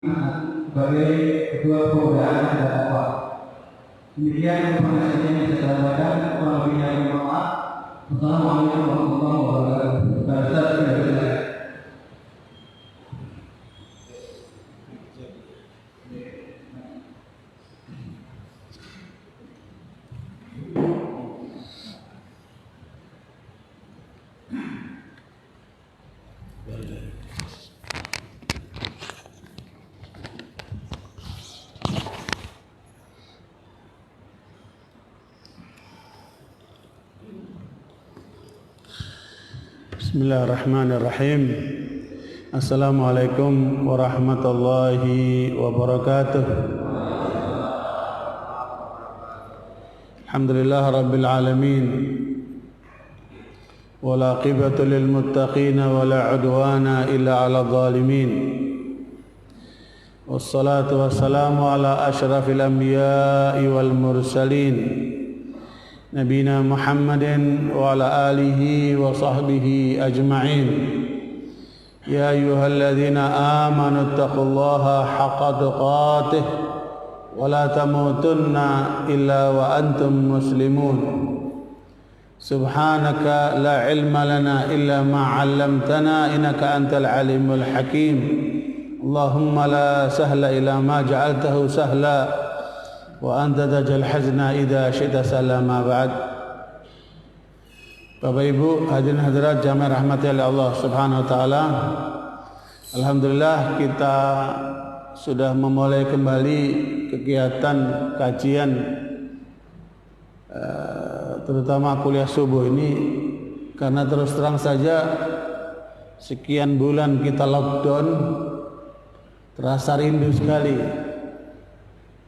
sebagai ketua pemberdayaan dan dakwah. Demikian informasi yang bisa saya sampaikan. Kurang lebihnya mohon maaf. Wassalamualaikum warahmatullahi wabarakatuh. Barusan sudah selesai. Bismillahirrahmanirrahim. Assalamualaikum warahmatullahi wabarakatuh. Alhamdulillah rabbil alamin. Wal aqibatu lil muttaqin wa la udwana illa 'alal zalimin. Wassalatu wassalamu ala asyrafil anbiya'i wal mursalin. Nabina Muhammadin wa ala alihi wa sahbihi ajma'in. Ya ayyuhalladzina amanu taqullaha haqqa tuqatih wa la tamutunna illa wa antum muslimun. Subhanaka la ilma lana illa ma 'allamtana innaka antal alimul hakim. Allahumma la sahla illa ma ja'altahu sahla wa anta tajal hazna idza syi'ta salama ba'd. Bapak Ibu hadirin hadirat jamaah rahmati Allah Subhanahu wa taala. Alhamdulillah kita sudah memulai kembali kegiatan kajian terutama kuliah subuh ini, karena terus terang saja sekian bulan kita lockdown, terasa rindu sekali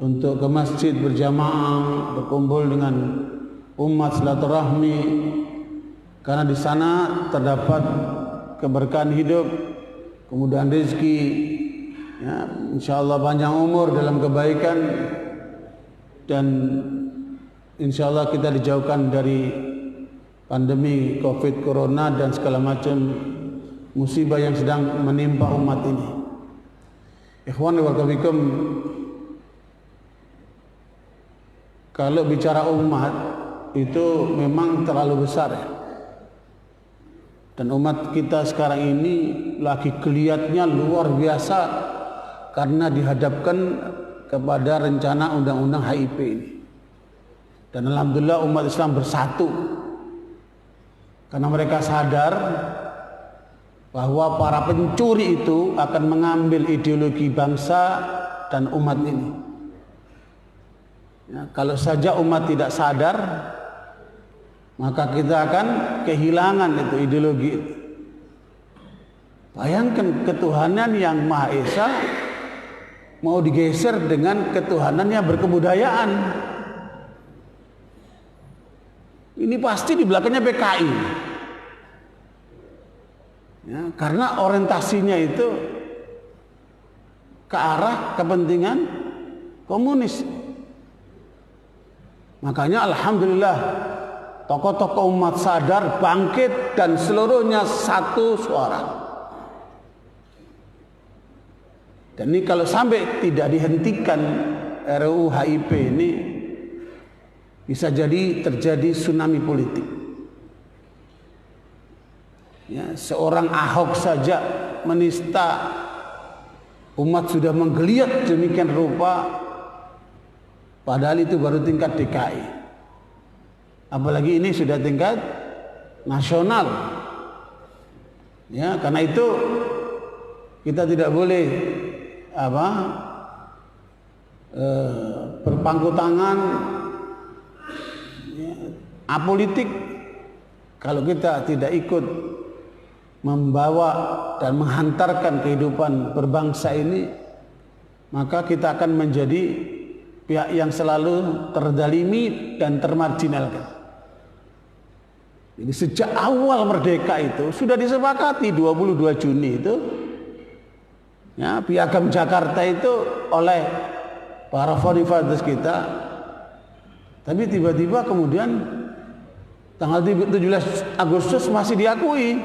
untuk ke masjid berjamaah, berkumpul dengan umat silaturahmi, karena di sana terdapat keberkahan hidup, kemudahan rezeki, ya, insyaallah panjang umur dalam kebaikan, dan insyaallah kita dijauhkan dari pandemi Covid Corona dan segala macam musibah yang sedang menimpa umat ini. Ikhwan wa akhwat, kalau bicara umat itu memang terlalu besar ya. Dan umat kita sekarang ini lagi kelihatannya luar biasa karena dihadapkan kepada rencana undang-undang HIP ini. Dan alhamdulillah umat Islam bersatu karena mereka sadar bahwa para pencuri itu akan mengambil ideologi bangsa dan umat ini. Ya, kalau saja umat tidak sadar, maka kita akan kehilangan itu ideologi itu. Bayangkan ketuhanan yang Maha Esa mau digeser dengan ketuhanan yang berkebudayaan. Ini pasti di belakangnya PKI. Ya, karena orientasinya itu ke arah kepentingan komunis. Makanya alhamdulillah tokoh-tokoh umat sadar, bangkit, dan seluruhnya satu suara. Dan ini kalau sampai tidak dihentikan RUU HIP ini, bisa jadi terjadi tsunami politik. Ya, seorang Ahok saja menista umat sudah menggeliat demikian rupa. Padahal itu baru tingkat DKI. Apalagi ini sudah tingkat nasional. Ya, karena itu kita tidak boleh berpangku tangan, ya, apolitik. Kalau kita tidak ikut membawa dan menghantarkan kehidupan berbangsa ini, maka kita akan menjadi pihak yang selalu terdalimi dan termarginalkan. Jadi sejak awal merdeka itu sudah disepakati 22 Juni itu, ya, Piagam Jakarta itu oleh para founding fathers kita. Tapi tiba-tiba kemudian tanggal 17 Agustus masih diakui,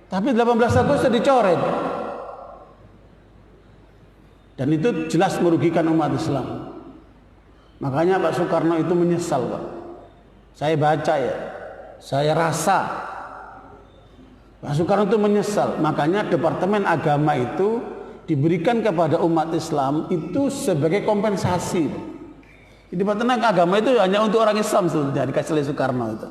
tapi 18 Agustus dicoret. Dan itu jelas merugikan umat Islam. Makanya Pak Soekarno itu menyesal, Pak. Saya baca ya, saya rasa Pak Soekarno itu menyesal. Makanya Departemen Agama itu diberikan kepada umat Islam itu sebagai kompensasi. Jadi Departemen Agama itu hanya untuk orang Islam sebetulnya, dikasih oleh Soekarno itu.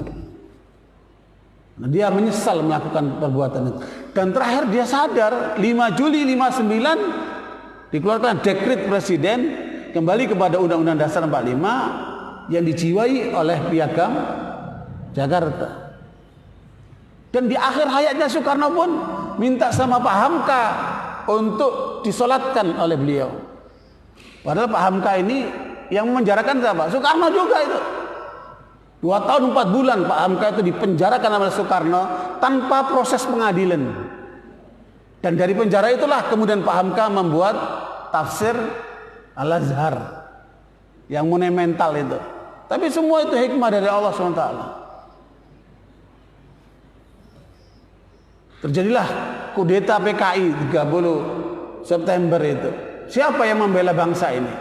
Nah, dia menyesal melakukan perbuatan itu. Dan terakhir dia sadar, 5 Juli 59 dikeluarkan dekret presiden kembali kepada Undang-Undang Dasar 45 yang dijiwai oleh Piagam Jakarta. Dan di akhir hayatnya Soekarno pun minta sama Pak Hamka untuk disolatkan oleh beliau. Padahal Pak Hamka ini yang memenjarakan siapa? Soekarno juga itu. 2 tahun 4 bulan Pak Hamka itu dipenjarakan oleh Soekarno tanpa proses pengadilan. Dan dari penjara itulah kemudian Pak Hamka membuat tafsir Al-Azhar yang monumental itu. Tapi semua itu hikmah dari Allah SWT. Terjadilah kudeta PKI 30 September itu. Siapa yang membela bangsa ini?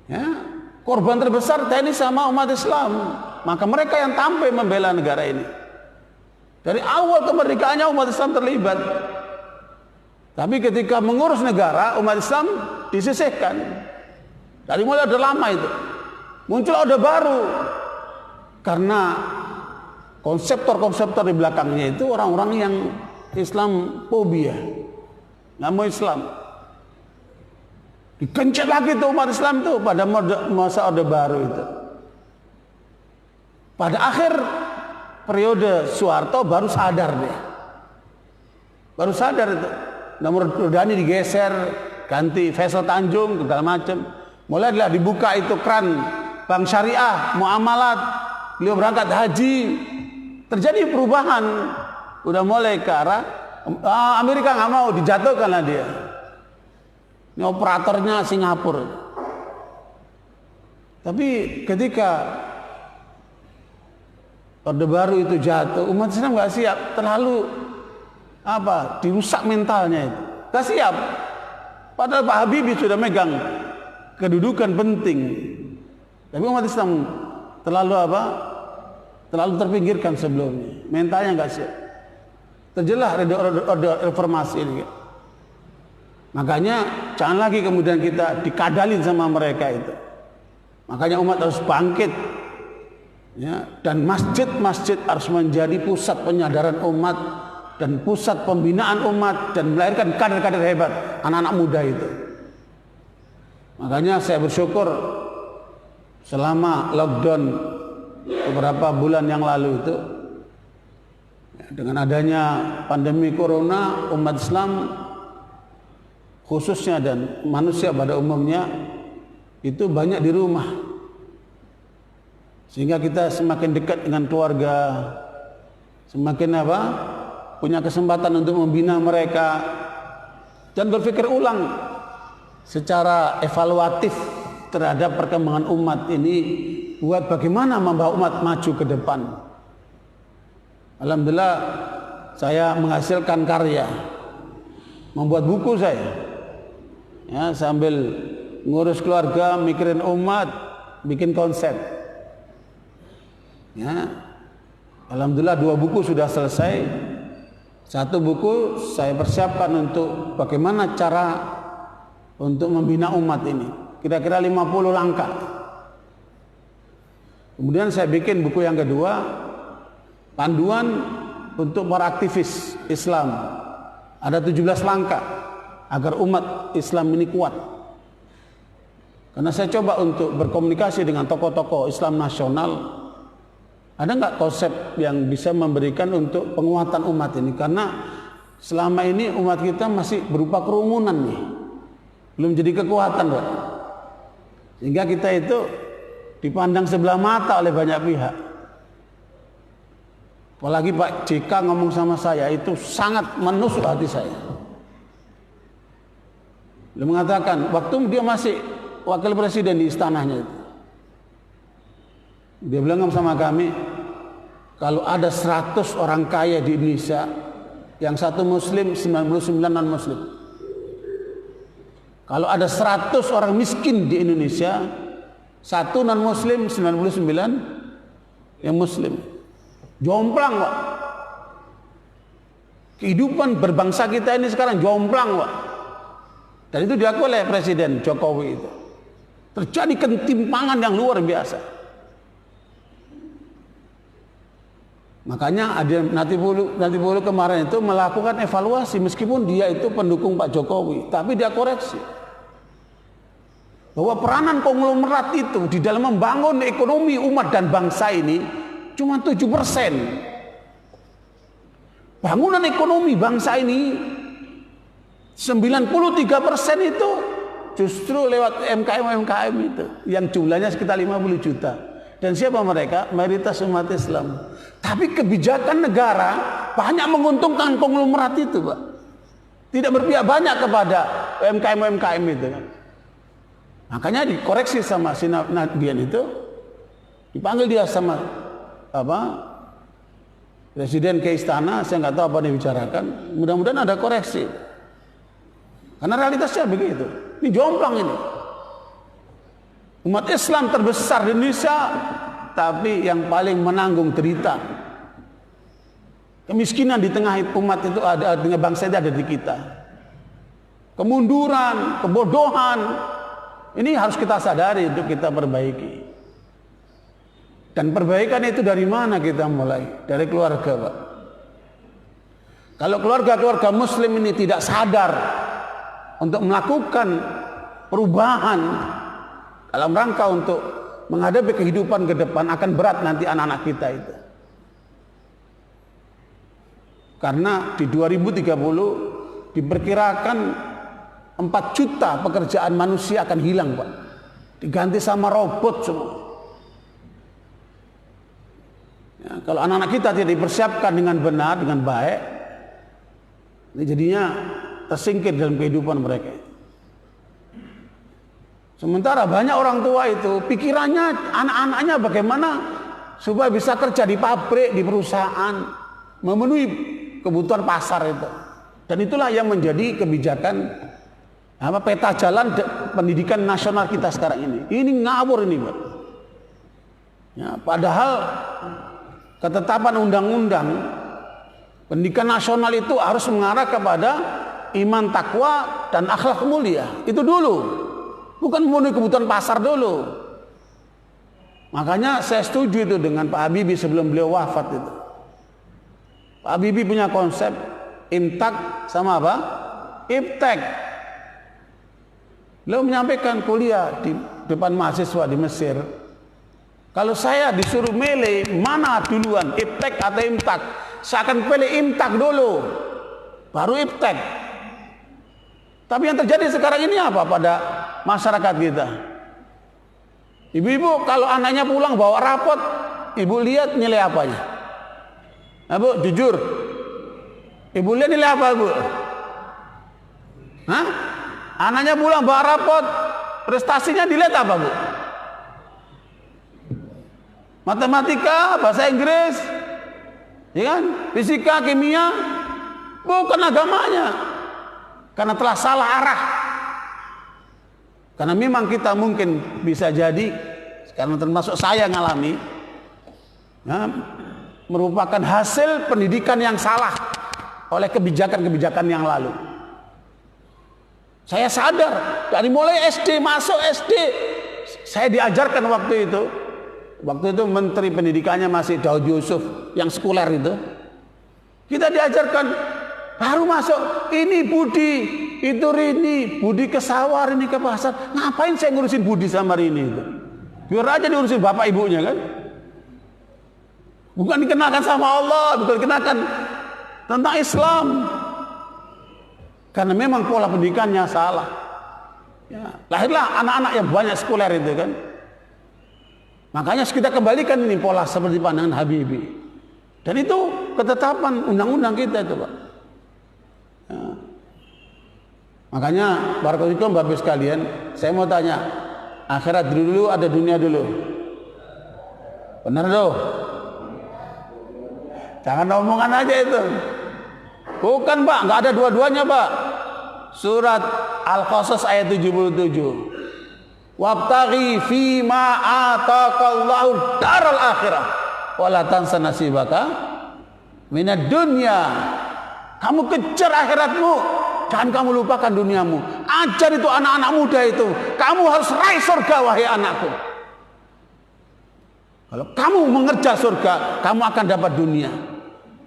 Ya, korban terbesar TNI sama umat Islam. Maka mereka yang tampil membela negara ini. Dari awal kemerdekaannya umat Islam terlibat. Tapi ketika mengurus negara, umat Islam disisihkan. Dari mulai Orde Lama itu muncul Orde Baru, karena konseptor-konseptor di belakangnya itu orang-orang yang Islam fobia, nggak mau Islam. Dikencet lagi tuh umat Islam tuh pada masa Orde Baru itu. Pada akhir periode Soeharto baru sadar deh, baru sadar itu. Nomor Rudani digeser, ganti Faisal Tanjung, segala macam. Mulailah dibuka itu keran bank syariah, muamalat. Beliau berangkat haji, terjadi perubahan. Udah mulai ke arah Amerika nggak mau, dijatuhkanlah dia. Ini operatornya Singapura. Tapi ketika Orde Baru itu jatuh, umat Islam nggak siap, terlalu dirusak mentalnya itu, gak siap. Padahal Pak Habibie sudah megang kedudukan penting, tapi umat Islam terlalu terpinggirkan sebelumnya, mentalnya gak siap. Terjelah orde reformasi ini. Makanya jangan lagi kemudian kita dikadalin sama mereka itu. Makanya umat harus bangkit, ya, dan masjid-masjid harus menjadi pusat penyadaran umat dan pusat pembinaan umat dan melahirkan kader-kader hebat, anak-anak muda itu. Makanya saya bersyukur selama lockdown beberapa bulan yang lalu itu, dengan adanya pandemi corona, umat Islam khususnya dan manusia pada umumnya itu banyak di rumah, sehingga kita semakin dekat dengan keluarga, semakin punya kesempatan untuk membina mereka dan berpikir ulang secara evaluatif terhadap perkembangan umat ini, buat bagaimana membawa umat maju ke depan. Alhamdulillah saya menghasilkan karya, membuat buku saya, ya, sambil ngurus keluarga, mikirin umat, bikin konsep, ya. Alhamdulillah 2 buku sudah selesai. 1 buku saya persiapkan untuk bagaimana cara untuk membina umat ini, kira-kira 50 langkah. Kemudian saya bikin buku yang kedua, panduan untuk para aktivis Islam. Ada 17 langkah agar umat Islam ini kuat. Karena saya coba untuk berkomunikasi dengan tokoh-tokoh Islam nasional. Ada nggak konsep yang bisa memberikan untuk penguatan umat ini? Karena selama ini umat kita masih berupa kerumunan nih, belum jadi kekuatan, Pak. Sehingga kita itu dipandang sebelah mata oleh banyak pihak. Apalagi Pak JK ngomong sama saya itu sangat menusuk hati saya. Dia mengatakan waktu dia masih wakil presiden di istananya itu, dia bilang sama kami, kalau ada 100 orang kaya di Indonesia, yang 1 muslim, 99 non muslim. Kalau ada 100 orang miskin di Indonesia, 1 non muslim, 99 yang muslim. Jomplang, Pak. Kehidupan berbangsa kita ini sekarang jomplang, Pak. Dan itu diakui oleh Presiden Jokowi itu. Terjadi ketimpangan yang luar biasa. Makanya ada nanti bulu kemarin itu melakukan evaluasi, meskipun dia itu pendukung Pak Jokowi, tapi dia koreksi bahwa peranan konglomerat itu di dalam membangun ekonomi umat dan bangsa ini cuma 7%. Bangunan ekonomi bangsa ini 93% itu justru lewat MKM itu yang jumlahnya sekitar 50 juta. Dan siapa mereka? Mayoritas umat Islam. Tapi kebijakan negara banyak menguntungkan konglomerat itu, Pak. Tidak berpihak banyak kepada UMKM itu kan. Makanya dikoreksi sama si Nadian itu, dipanggil dia sama Presiden ke istana, saya nggak tahu apa yang dibicarakan. Mudah-mudahan ada koreksi. Karena realitasnya begitu. Ini jomplang ini. Umat Islam terbesar di Indonesia, tapi yang paling menanggung derita. Kemiskinan di tengah umat itu ada, dengan bangsa itu ada di kita. Kemunduran, kebodohan, ini harus kita sadari untuk kita perbaiki. Dan perbaikan itu dari mana kita mulai? Dari keluarga, Pak. Kalau keluarga-keluarga muslim ini tidak sadar untuk melakukan perubahan dalam rangka untuk menghadapi kehidupan ke depan, akan berat nanti anak-anak kita itu. Karena di 2030 diperkirakan 4 juta pekerjaan manusia akan hilang, Pak. Diganti sama robot semua. Ya, kalau anak-anak kita tidak dipersiapkan dengan benar, dengan baik, ini jadinya tersingkir dalam kehidupan mereka. Sementara banyak orang tua itu pikirannya anak-anaknya bagaimana supaya bisa kerja di pabrik, di perusahaan, memenuhi kebutuhan pasar itu. Dan itulah yang menjadi kebijakan peta jalan pendidikan nasional kita sekarang ini. Ini ngawur ini, Pak. Ya, padahal ketetapan undang-undang pendidikan nasional itu harus mengarah kepada iman, takwa, dan akhlak mulia. Itu dulu. Bukan memenuhi kebutuhan pasar dulu. Makanya saya setuju itu dengan Pak Habibie sebelum beliau wafat itu. Pak Habibie punya konsep imtak sama apa? Iptek. Beliau menyampaikan kuliah di depan mahasiswa di Mesir. Kalau saya disuruh milih mana duluan, iptek atau imtak, saya akan pilih imtak dulu, baru iptek. Tapi yang terjadi sekarang ini apa pada masyarakat kita? Ibu-ibu kalau anaknya pulang bawa rapot, ibu lihat nilai apanya? Nah, Bu, jujur. Ibu lihat nilai apa, Bu? Hah? Anaknya pulang bawa rapot, prestasinya dilihat apa, Bu? Matematika, bahasa Inggris, ya kan? Fisika, kimia, bukan agamanya. Karena telah salah arah. Karena memang kita mungkin bisa jadi, karena termasuk saya ngalami, ya, merupakan hasil pendidikan yang salah oleh kebijakan-kebijakan yang lalu. Saya sadar dari mulai SD, masuk SD, saya diajarkan waktu itu Menteri Pendidikannya masih Daud Yusuf yang sekuler itu. Kita diajarkan baru masuk, ini Budi, itu Rini, Budi ke sawah, Rini ke pasar. Ngapain saya ngurusin Budi sama Rini itu? Biar aja diurusin bapak ibunya kan. Bukan dikenakan sama Allah, bukan dikenakan tentang Islam. Karena memang pola pendidikannya salah. Ya, lahirlah anak-anak yang banyak sekuler itu kan. Makanya kita kembalikan ini pola seperti pandangan Habibie. Dan itu ketetapan undang-undang kita itu, Pak. Ya. Makanya barakallahu Bapak sekalian, saya mau tanya, akhirat dulu ada dunia dulu? Benar dong? Jangan omongan aja itu. Bukan, Pak, nggak ada dua-duanya, Pak. Surat Al-Qasas ayat 77. Wabtaghi fima ataqallahu daral akhirah wala tansa nasibaka minad dunya. Kamu kejar akhiratmu, jangan kamu lupakan duniamu. Ajar itu anak-anak muda itu, kamu harus raih surga wahai anakku. Kalau kamu mengejar surga, kamu akan dapat dunia.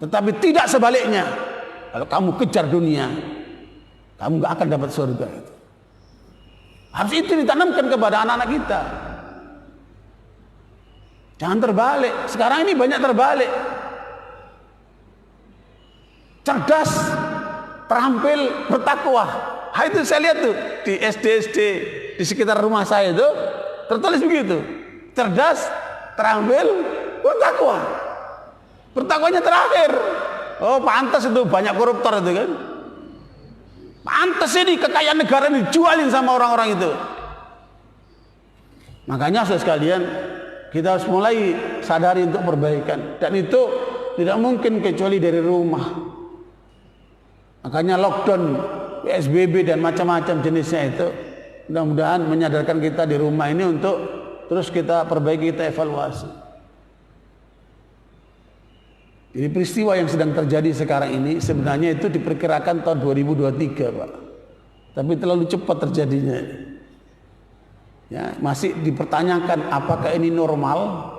Tetapi tidak sebaliknya. Kalau kamu kejar dunia, kamu gak akan dapat surga itu. Harus itu ditanamkan kepada anak-anak kita. Jangan terbalik. Sekarang ini banyak terbalik. Cerdas, terampil, bertakwa. Itu saya lihat tuh di SD di sekitar rumah saya itu tertulis begitu. Cerdas, terampil, bertakwa. Bertakwanya terakhir. Oh, pantas itu banyak koruptor itu kan. Pantas ini kekayaan negara ini dijualin sama orang-orang itu. Makanya saudara sekalian, kita harus mulai sadari untuk perbaikan. Dan itu tidak mungkin kecuali dari rumah. Makanya lockdown, PSBB dan macam-macam jenisnya itu mudah-mudahan menyadarkan kita di rumah ini untuk terus kita perbaiki, kita evaluasi. Jadi peristiwa yang sedang terjadi sekarang ini sebenarnya itu diperkirakan tahun 2023, Pak. Tapi terlalu cepat terjadinya. Ya, masih dipertanyakan apakah ini normal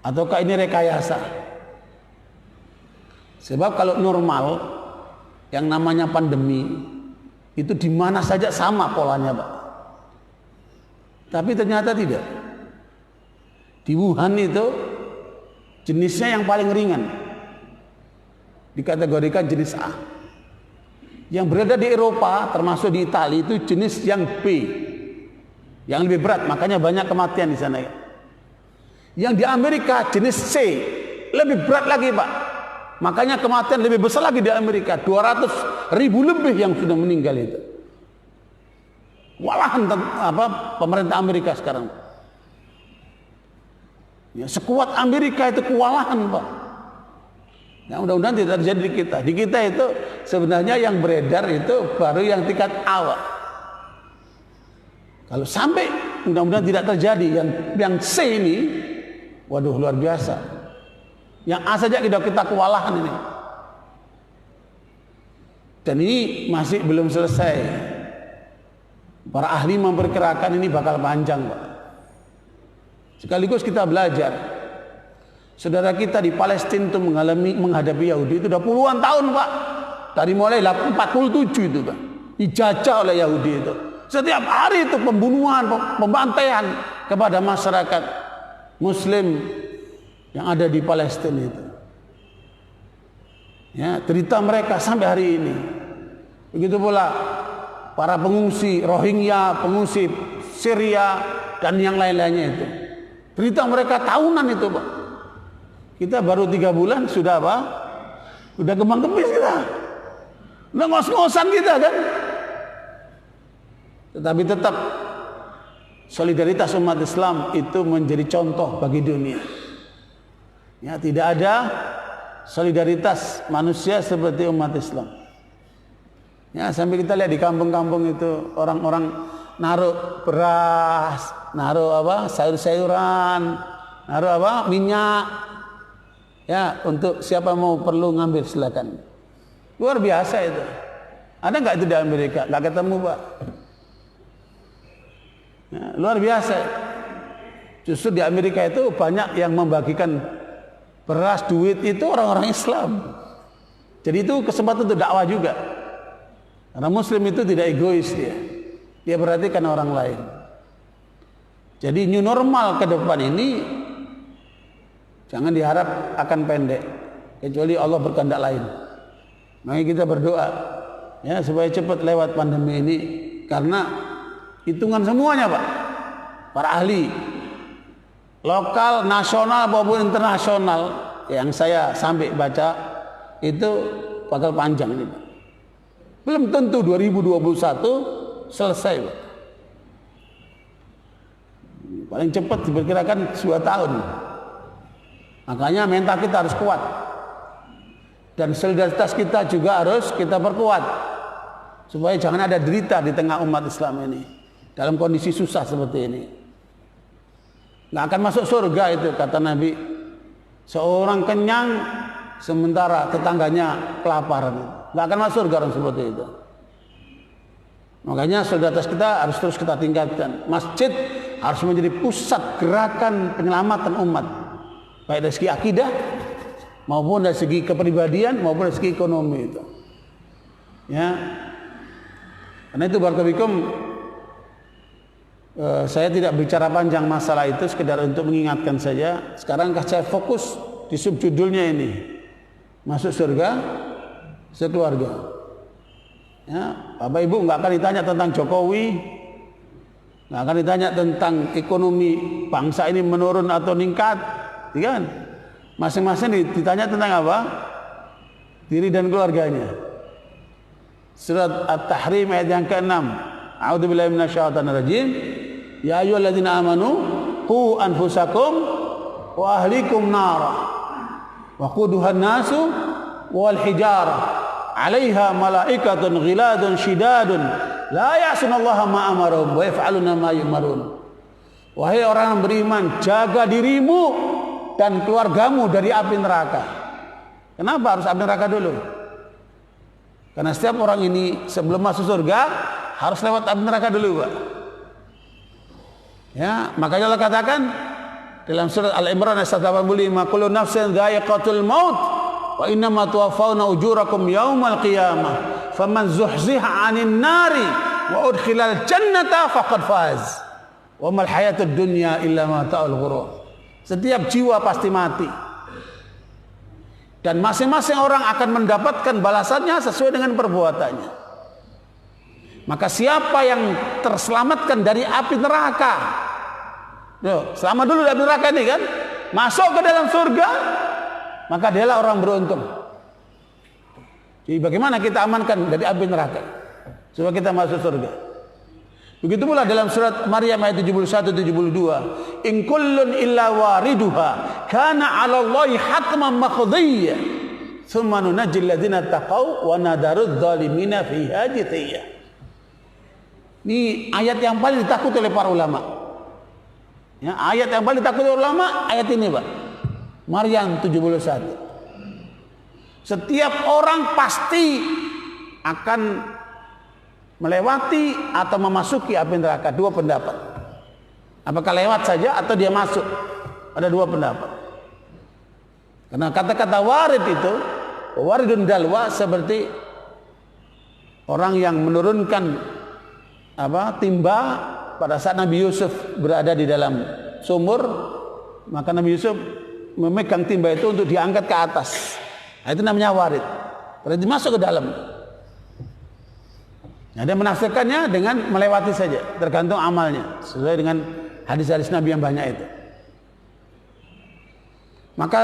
ataukah ini rekayasa. Sebab kalau normal yang namanya pandemi itu di mana saja sama polanya, Pak. Tapi ternyata tidak. Di Wuhan itu jenisnya yang paling ringan, dikategorikan jenis A. Yang berada di Eropa, termasuk di Italia, itu jenis yang B, yang lebih berat, makanya banyak kematian di sana. Yang di Amerika jenis C, lebih berat lagi, Pak. Makanya kematian lebih besar lagi di Amerika, 200.000 lebih yang sudah meninggal itu. Walahan pemerintah Amerika sekarang. Ya, sekuat Amerika itu kewalahan, Pak. Ya, mudah-mudahan tidak terjadi di kita. Di kita itu sebenarnya yang beredar itu baru yang tingkat awal. Kalau sampai mudah-mudahan tidak terjadi yang C ini, waduh luar biasa. Yang A saja kita kewalahan ini. Dan ini masih belum selesai. Para ahli memperkirakan ini bakal panjang, Pak. Sekaligus kita belajar. Saudara kita di Palestina itu menghadapi Yahudi itu udah puluhan tahun, Pak. Dari mulai 47 itu, Pak. Dijajah oleh Yahudi itu. Setiap hari itu pembunuhan, pembantaian kepada masyarakat Muslim yang ada di Palestina itu. Ya, cerita mereka sampai hari ini. Begitu pula para pengungsi Rohingya, pengungsi Syria dan yang lain-lainnya itu. Cerita mereka tahunan itu, Pak. Kita baru 3 bulan sudah apa? Udah kembang-kembis kita. Udah ngos-ngosan kita kan. Tetapi tetap solidaritas umat Islam itu menjadi contoh bagi dunia. Ya, tidak ada solidaritas manusia seperti umat Islam. Ya, sampai kita lihat di kampung-kampung itu orang-orang naruh beras, naruh sayur-sayuran, naruh minyak, ya untuk siapa mau perlu ngambil silakan. Luar biasa itu. Ada nggak itu di Amerika? Nggak ketemu, Pak. Ya, luar biasa. Justru di Amerika itu banyak yang membagikan beras, duit itu orang-orang Islam. Jadi itu kesempatan untuk dakwah juga. Karena Muslim itu tidak egois dia. Dia perhatikan orang lain. Jadi new normal ke depan ini jangan diharap akan pendek, kecuali Allah berkehendak lain. Makanya kita berdoa ya supaya cepat lewat pandemi ini, karena hitungan semuanya, Pak. Para ahli lokal, nasional maupun internasional yang saya sampai baca itu bakal panjang ini, Pak. Belum tentu 2021 selesai, Pak. Paling cepat diperkirakan 2 tahun. Makanya mental kita harus kuat. Dan solidaritas kita juga harus kita perkuat. supaya jangan ada derita di tengah umat Islam ini dalam kondisi susah seperti ini. Nggak akan masuk surga itu kata Nabi, seorang kenyang sementara tetangganya kelaparan. Nggak akan masuk surga orang seperti itu. Makanya solidaritas kita harus terus kita tingkatkan. Masjid harus menjadi pusat gerakan penyelamatan umat, baik dari segi akidah maupun dari segi kepribadian maupun dari segi ekonomi itu. Ya, karena itu barakallahu saya tidak bicara panjang masalah itu, sekedar untuk mengingatkan saja. Sekarang saya fokus di subjudulnya ini, masuk surga sekeluarga. Ya, Bapak Ibu nggak akan ditanya tentang Jokowi, nggak akan ditanya tentang ekonomi bangsa ini menurun atau meningkat, ya kan? Masing-masing ditanya tentang apa? Diri dan keluarganya. Surat At-Tahrim ayat yang ke-6. A'udzubillahi minasyaitonir rajim. Ya ayyuhalladzina amanu qu anfusakum wa ahlikum nara wa quduhan nasu wal hijarah 'alaiha malaikatun ghiladun shidadun la ya'sunallaha ma amarahum wa yaf'aluna ma yu'marun. Wahai orang yang beriman, jaga dirimu dan keluargamu dari api neraka. Kenapa harus api neraka dulu? Karena setiap orang ini sebelum masuk surga harus lewat api neraka dulu, Pak. Ya, makanya Allah katakan dalam surat Al-Imran ayat 185, kullu nafsin dha'iqatul maut wa innama tuwaffawna ujurakum yaumal qiyamah faman zuhziha 'anil nari wa udkhilal jannata faqad faz wa mal hayatud dunya illa mata'ul ghurur. Setiap jiwa pasti mati dan masing-masing orang akan mendapatkan balasannya sesuai dengan perbuatannya. Maka siapa yang terselamatkan dari api neraka, selamat dulu dari api neraka ini kan, masuk ke dalam surga, maka dialah orang beruntung. Jadi bagaimana kita amankan dari api neraka supaya kita masuk surga? Begitu pula dalam surat Maryam ayat 71-72, in kullun illa wariduha kana 'ala Allahi hatman maqdiyya thumma nunajjil ladzina taqaw wa nadarudz zalimina fiha jithiyya. Ini ayat yang paling ditakuti oleh para ulama. Ya, ayat yang paling ditakuti oleh ulama ayat ini, Pak. Maryam 71. Setiap orang pasti akan melewati atau memasuki api neraka. Dua pendapat. Apakah lewat saja atau dia masuk? Ada dua pendapat. Karena kata-kata warid itu, waridun dalwa, seperti orang yang menurunkan timba pada saat Nabi Yusuf berada di dalam sumur, maka Nabi Yusuf memegang timba itu untuk diangkat ke atas. Nah, itu namanya warid. Berarti masuk ke dalam. Nah, dia menafsirkannya dengan melewati saja, tergantung amalnya sesuai dengan hadis-hadis Nabi yang banyak itu. Maka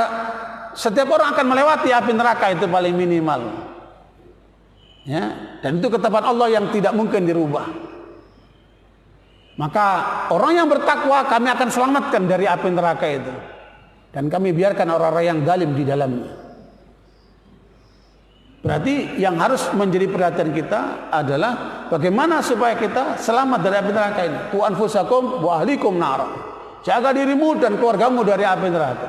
setiap orang akan melewati api neraka itu paling minimal. Ya, dan itu ketetapan Allah yang tidak mungkin dirubah. Maka orang yang bertakwa kami akan selamatkan dari api neraka itu, dan kami biarkan orang-orang yang zalim di dalamnya. Berarti yang harus menjadi perhatian kita adalah bagaimana supaya kita selamat dari api neraka ini. Qu anfusakum wa ahlikum nar. Jaga dirimu dan keluargamu dari api neraka.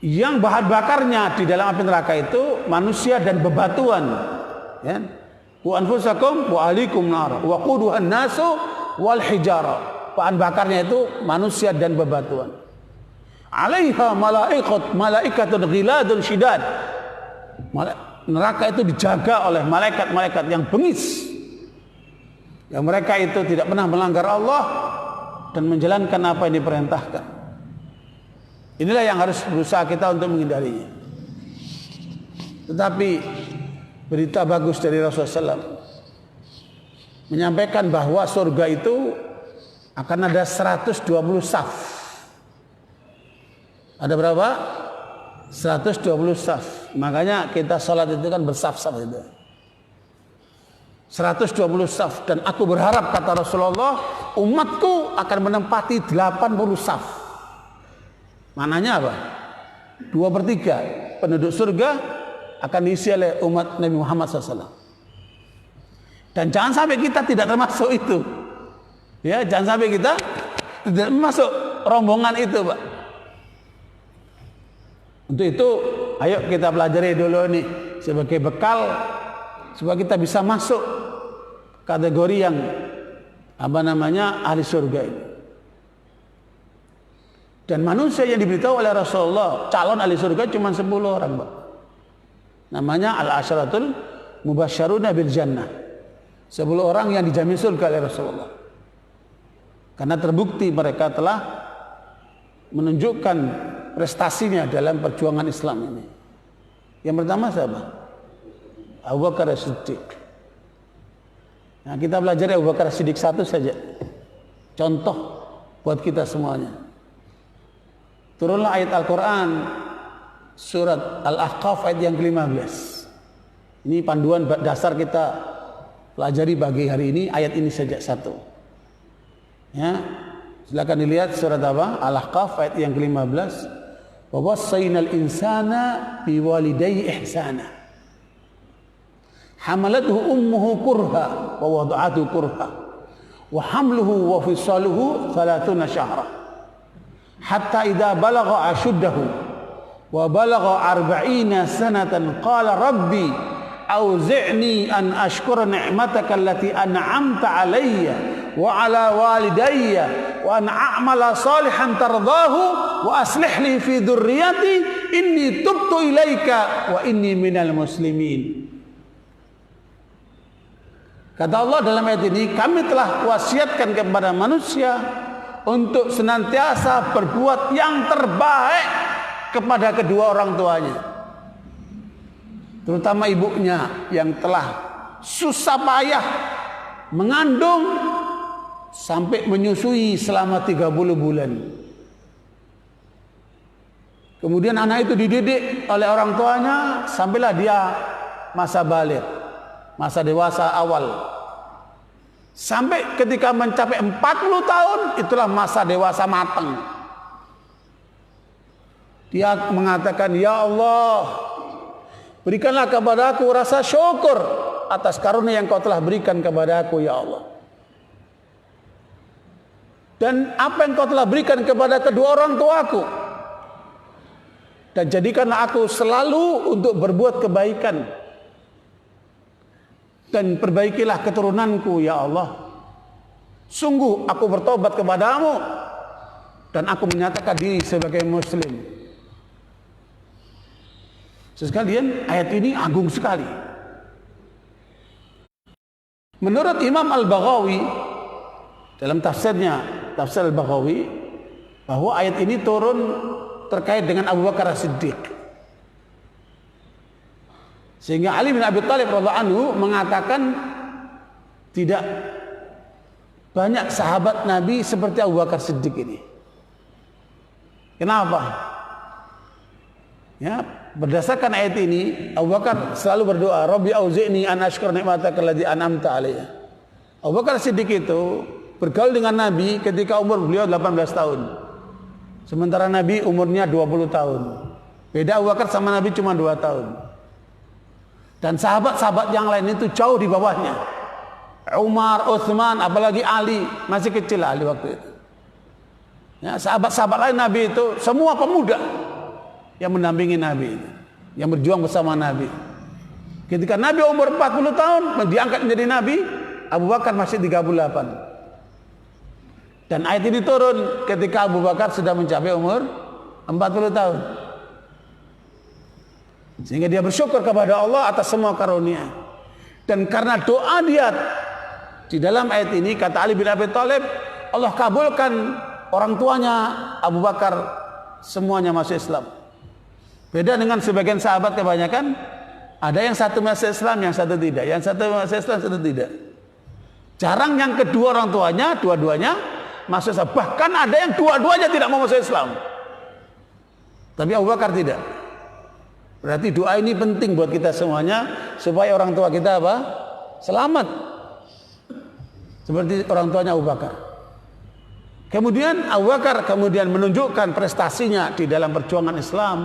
Yang bahan bakarnya di dalam api neraka itu manusia dan bebatuan. Ya. Wa anfusakum wa ahlikum nar wa quduhan nasu wal hijarah. Bahan bakarnya itu manusia dan bebatuan. 'Alaiha malaikatun ghiladun shidad. Neraka itu dijaga oleh malaikat-malaikat yang bengis. Yang mereka itu tidak pernah melanggar Allah dan menjalankan apa yang diperintahkan. Inilah yang harus berusaha kita untuk menghindarinya. Tetapi berita bagus dari Rasulullah SAW menyampaikan bahwa surga itu akan ada 120 saf. Ada berapa? 120 saf. Makanya kita sholat itu kan bersaf-saf itu. 120 saf. Dan aku berharap, kata Rasulullah, umatku akan menempati 80 saf. Mananya apa? 2/3 penduduk surga akan diisi oleh umat Nabi Muhammad SAW. Dan jangan sampai kita tidak termasuk itu. Ya, jangan sampai kita tidak masuk rombongan itu, Pak. Untuk itu, ayo kita pelajari dulu nih sebagai bekal supaya kita bisa masuk kategori yang ahli surga ini. Dan manusia yang diberitahu oleh Rasulullah calon ahli surga cuma 10 orang, Pak. Namanya al-asyaratul mubasysyaruna bil jannah. 10 orang yang dijamin surga oleh Rasulullah. Karena terbukti mereka telah menunjukkan prestasinya dalam perjuangan Islam ini. Yang pertama siapa? Abu Bakar As-Siddiq. Nah, kita belajar Abu Bakar As-Siddiq satu saja. Contoh buat kita semuanya. Turunlah ayat Al-Quran surat Al-Ahqaf ayat yang ke-15. Ini panduan dasar kita pelajari pagi hari ini, ayat ini saja satu. Ya, silakan dilihat surat apa? Al-Ahqaf ayat yang ke-15. Wa wassaynal insana biwalidayhi ihsana. Hamalathu ummuhu kurha wa wada'athu kurha. Wa hamluhu wa fisaluhu 30 syahra. Hatta idza balagha ashuddahu wa balagha 40 sanatan qala rabbi auzi'ni an ashkura ni'mataka allati an'amta 'alayya wa 'ala walidayya wa an a'mala salihan tardahu wa aslih li fi dhurriyyati inni tubtu ilaika wa inni minal muslimin. Kata Allah dalam ayat ini, kami telah wasiatkan kepada manusia untuk senantiasa berbuat yang terbaik kepada kedua orang tuanya, terutama ibunya yang telah susah payah mengandung sampai menyusui selama 30 bulan. Kemudian anak itu dididik oleh orang tuanya sampailah dia masa baligh, masa dewasa awal. Sampai ketika mencapai 40 tahun, itulah masa dewasa matang. Dia mengatakan, ya Allah, berikanlah kepada aku rasa syukur atas karunia yang kau telah berikan kepada aku, ya Allah. Dan apa yang kau telah berikan kepada kedua orang tuaku. Dan jadikanlah aku selalu untuk berbuat kebaikan. Dan perbaikilah keturunanku, ya Allah. Sungguh aku bertobat kepadamu dan aku menyatakan diri sebagai muslim. Sekalian, ayat ini agung sekali. Menurut Imam Al-Baghawi dalam tafsirnya, tafsir Al-Baghawi, bahwa ayat ini turun terkait dengan Abu Bakar As-Siddiq. Sehingga Ali bin Abi Thalib radhiyallahu anhu mengatakan tidak banyak sahabat Nabi seperti Abu Bakar Siddiq ini. Kenapa? Ya, berdasarkan ayat ini Abu Bakar selalu berdoa, Rabbi auzi'ni an ashkura ni'mataka allati an'amta 'alayya. Abu Bakar Siddiq itu bergaul dengan Nabi ketika umur beliau 18 tahun. Sementara Nabi umurnya 20 tahun. Beda Abu Bakar sama Nabi cuma 2 tahun. Dan sahabat-sahabat yang lain itu jauh di bawahnya. Umar, Utsman, apalagi Ali, masih kecil Ali waktu itu. Ya, sahabat-sahabat lain Nabi itu semua pemuda yang mendampingi Nabi, yang berjuang bersama Nabi. Ketika Nabi umur 40 tahun diangkat menjadi Nabi, Abu Bakar masih 38. Dan ayat ini turun ketika Abu Bakar sudah mencapai umur 40 tahun. Sehingga dia bersyukur kepada Allah atas semua karunia. Dan karena doa dia di dalam ayat ini, kata Ali bin Abi Thalib, Allah kabulkan orang tuanya Abu Bakar semuanya masuk Islam. Beda dengan sebagian sahabat kebanyakan, ada yang satu masuk Islam, yang satu tidak. Yang satu masuk Islam, satu tidak. Jarang yang kedua orang tuanya, dua-duanya masuk Islam. Bahkan ada yang dua-duanya tidak mau masuk Islam. Tapi Abu Bakar tidak. Berarti doa ini penting buat kita semuanya supaya orang tua kita apa? Selamat. Seperti orang tuanya Abu Bakar. Kemudian Abu Bakar kemudian menunjukkan prestasinya di dalam perjuangan Islam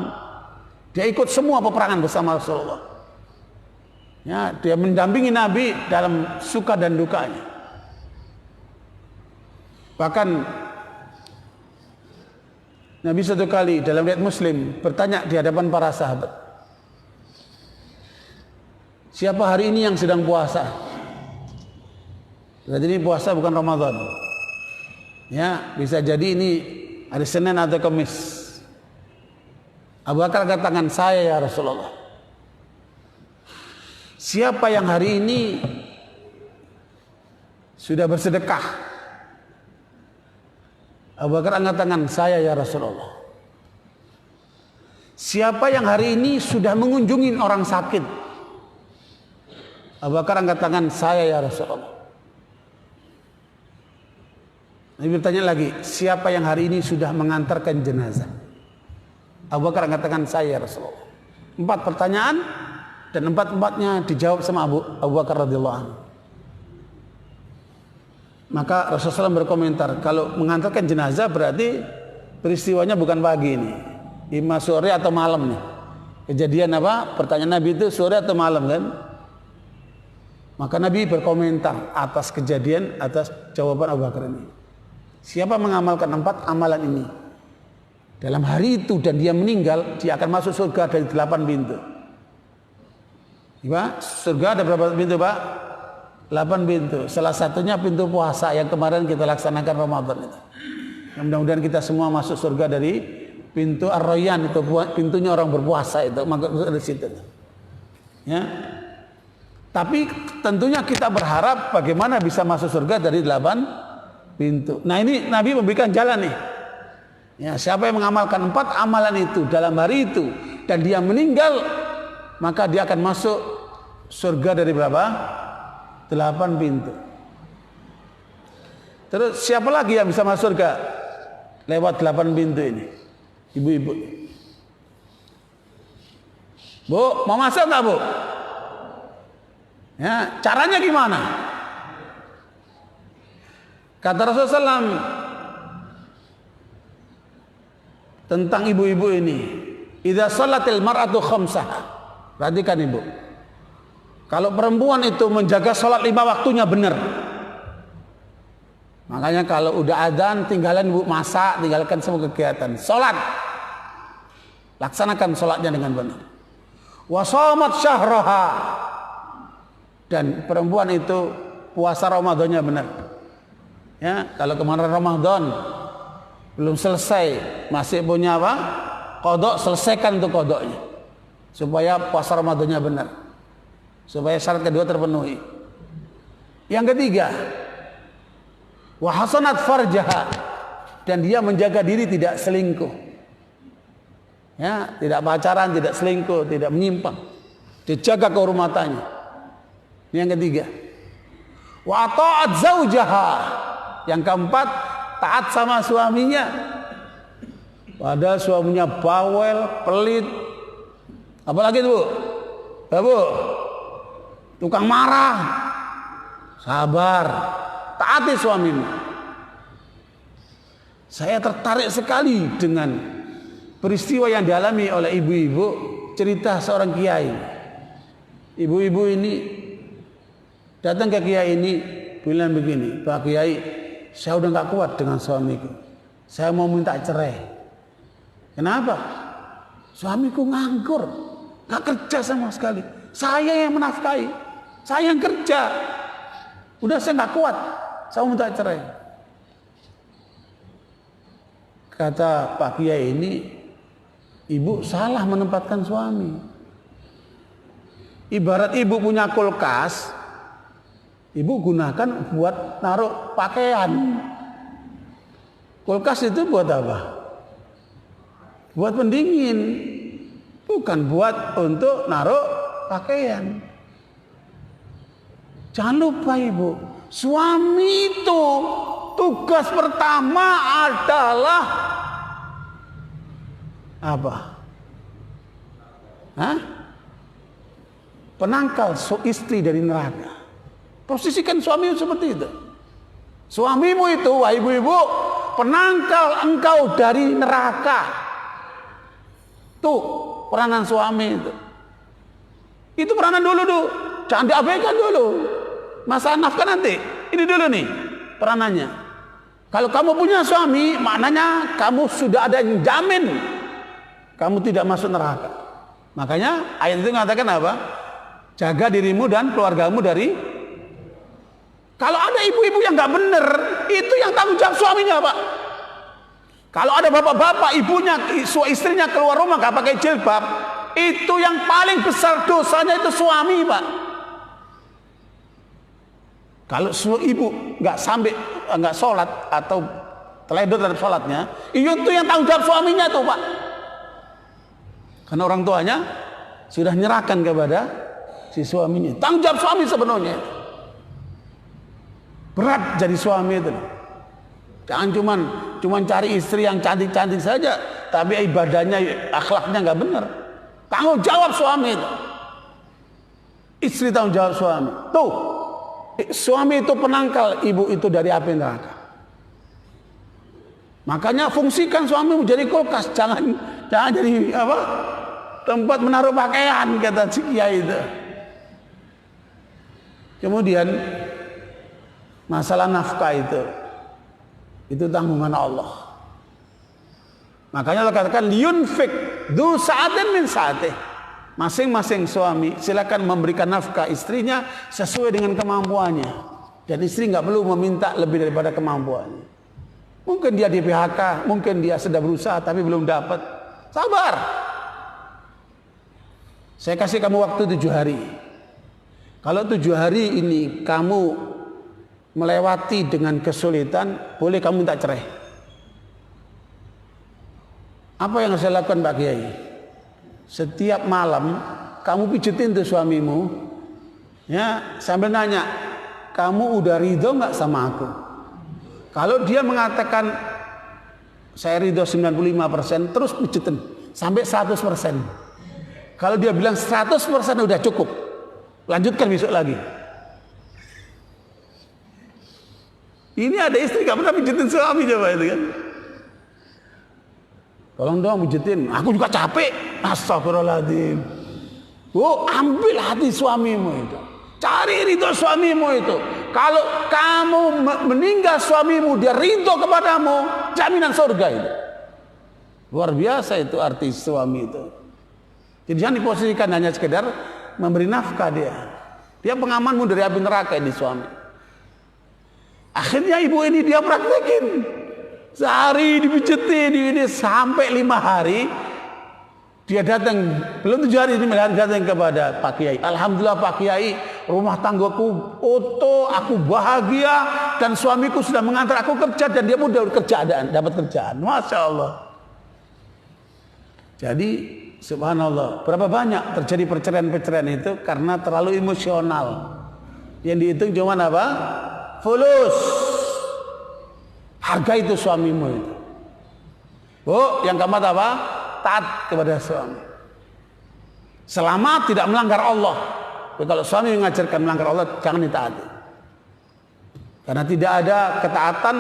Dia ikut semua peperangan bersama Rasulullah. Ya, dia mendampingi Nabi dalam suka dan dukanya. Bahkan Nabi satu kali dalam riwayat Muslim bertanya di hadapan para sahabat, siapa hari ini yang sedang puasa? Berarti ini puasa bukan Ramadan. Ya, bisa jadi ini hari Senin atau Kamis. Abu Bakar angkat tangan, saya ya Rasulullah. Siapa yang hari ini sudah bersedekah? Abu Bakar angkat tangan, saya ya Rasulullah. Siapa yang hari ini sudah mengunjungi orang sakit? Abu Bakar angkat tangan, saya ya Rasulullah. Nabi bertanya lagi, siapa yang hari ini sudah mengantarkan jenazah? Abu Bakar angkat tangan, saya ya Rasulullah. 4 pertanyaan dan 4-4-nya dijawab sama Abu Bakar radhiyallahu anhu. Maka Rasulullah SAW berkomentar, kalau mengantarkan jenazah berarti peristiwanya bukan pagi ini, imma sore atau malam nih. Kejadian apa? Pertanyaan Nabi itu sore atau malam kan? Maka Nabi berkomentar atas kejadian, atas jawaban Abu Bakar ini. Siapa mengamalkan 4 amalan ini dalam hari itu dan dia meninggal, dia akan masuk surga dari 8 pintu. Pak, surga ada berapa pintu, Pak? 8 pintu. Salah satunya pintu puasa yang kemarin kita laksanakan Ramadan itu. Mudah-mudahan kita semua masuk surga dari pintu Ar-Rayyan, itu pintunya orang berpuasa itu, maka dari situ. Ya. Tapi tentunya kita berharap bagaimana bisa masuk surga dari 8 pintu. Nah, ini Nabi memberikan jalan nih. Ya, siapa yang mengamalkan 4 amalan itu dalam hari itu dan dia meninggal, maka dia akan masuk surga dari berapa? 8 pintu. Terus siapa lagi yang bisa masuk surga lewat 8 pintu ini? Ibu-ibu. Bu, mau masuk nggak, Bu? Ya, caranya gimana? Kata Rasulullah SAW tentang ibu-ibu ini, idza shalatil mar'atu khamsaha. Perhatikan Ibu. Kalau perempuan itu menjaga sholat 5 waktunya benar. Makanya kalau udah adzan tinggalkan Ibu masak, tinggalkan semua kegiatan. Sholat. Laksanakan sholatnya dengan benar. Wa shamat syahraha. Dan perempuan itu puasa Ramadannya benar. Ya, kalau kemarin Ramadan belum selesai, masih punya apa? Qadha, selesaikan untuk qadhanya. Supaya puasa Ramadannya benar. Supaya syarat kedua terpenuhi. Yang ketiga, wa hasanat farjaha, dan dia menjaga diri tidak selingkuh. Ya, tidak pacaran, tidak selingkuh, tidak menyimpang. Dijaga kehormatannya. Ini yang ketiga. Wa ta'at zaujaha. Yang keempat, taat sama suaminya. Padahal suaminya bawel, pelit. Apalagi itu, Bu? Ya, Bu? Tukang marah. Sabar. Taati suamimu. Saya tertarik sekali dengan peristiwa yang dialami oleh ibu-ibu, cerita seorang kiai. Ibu-ibu ini datang ke kiai ini, bilang begini, Pak Kiai, saya udah gak kuat dengan suamiku. Saya mau minta cerai. Kenapa? Suamiku nganggur, gak kerja sama sekali. Saya yang menafkahi, saya yang kerja. Udah saya gak kuat, saya mau minta cerai. Kata Pak Kiai ini, ibu salah menempatkan suami. Ibarat ibu punya kulkas, ibu gunakan buat naruh pakaian. Kulkas itu buat apa? Buat pendingin, bukan buat untuk naruh pakaian. Jangan lupa Ibu, suami itu tugas pertama adalah apa? Hah? Penangkal istri dari neraka. Posisikan suamimu seperti itu. Suamimu itu, wahai ibu-ibu, penangkal engkau dari neraka. Tuh, peranan suami itu. Itu peranan dulu tuh. Jangan diabaikan dulu. Masalah nafkah nanti. Ini dulu nih peranannya. Kalau kamu punya suami, maknanya kamu sudah ada yang jamin kamu tidak masuk neraka. Makanya ayat itu mengatakan apa? Jaga dirimu dan keluargamu dari. Kalau ada ibu-ibu yang nggak bener, itu yang tanggung jawab suaminya, Pak. Kalau ada bapak-bapak, ibunya, istrinya keluar rumah nggak pakai jilbab, itu yang paling besar dosanya itu suami, Pak. Kalau ibu nggak sholat atau teledor terhadap sholatnya, itu yang tanggung jawab suaminya tuh, Pak. Karena orang tuanya sudah nyerahkan kepada si suaminya. Tanggung jawab suami sebenarnya. Berat jadi suami itu. Jangan cuman cari istri yang cantik-cantik saja, tapi ibadahnya, akhlaknya nggak benar. Tanggung jawab suami itu. Istri tanggung jawab suami. Tuh, suami itu penangkal ibu itu dari api neraka. Makanya fungsikan suami menjadi kulkas, jangan jadi apa? Tempat menaruh pakaian, kata si kiai itu. Kemudian masalah nafkah itu tanggungan Allah. Makanya Allah katakan liyunfik du sa'atin min sa'atih. Masing-masing suami silakan memberikan nafkah istrinya sesuai dengan kemampuannya. Dan istri nggak perlu meminta lebih daripada kemampuannya. Mungkin dia di PHK, mungkin dia sedang berusaha tapi belum dapat. Sabar. Saya kasih kamu waktu 7 hari. Kalau 7 hari ini kamu melewati dengan kesulitan, boleh kamu minta cerai. Apa yang saya lakukan, Pak Kiai? Setiap malam kamu pijetin tuh suamimu, ya, sambil nanya, kamu udah ridho nggak sama aku? Kalau dia mengatakan saya ridho 95%, terus pijetin sampai 100%. Kalau dia bilang 100% udah cukup, lanjutkan besok lagi. Ini ada istri gak pernah pijetin suami, coba itu kan. Tolong dong pijetin, aku juga capek. Astagfirullahaladzim. Oh, ambil hati suamimu itu. Cari ridho suamimu itu. Kalau kamu meninggal suamimu, dia ridho kepadamu, jaminan surga itu. Luar biasa itu arti suami itu. Jadi jangan diposisikan hanya sekedar memberi nafkah dia. Dia pengamanmu dari api neraka ini suami. Akhirnya ibu ini dia praktekin. Sehari dipijetin ini sampai 5 hari. Dia datang, belum 7 hari ini datang kepada Pak Kiai. Alhamdulillah Pak Kiai, rumah tanggaku utuh, aku bahagia dan suamiku sudah mengantar aku kerja dan dia mudah dapat kerjaan. Masya Allah. Jadi subhanallah, berapa banyak terjadi perceraian-perceraian itu karena terlalu emosional. Yang dihitung cuma apa? Fulus. Harga itu suamimu itu. Bu, yang keempat apa? Taat kepada suami. Selama tidak melanggar Allah. Tapi kalau suami mengajarkan melanggar Allah, jangan ditaati. Karena tidak ada ketaatan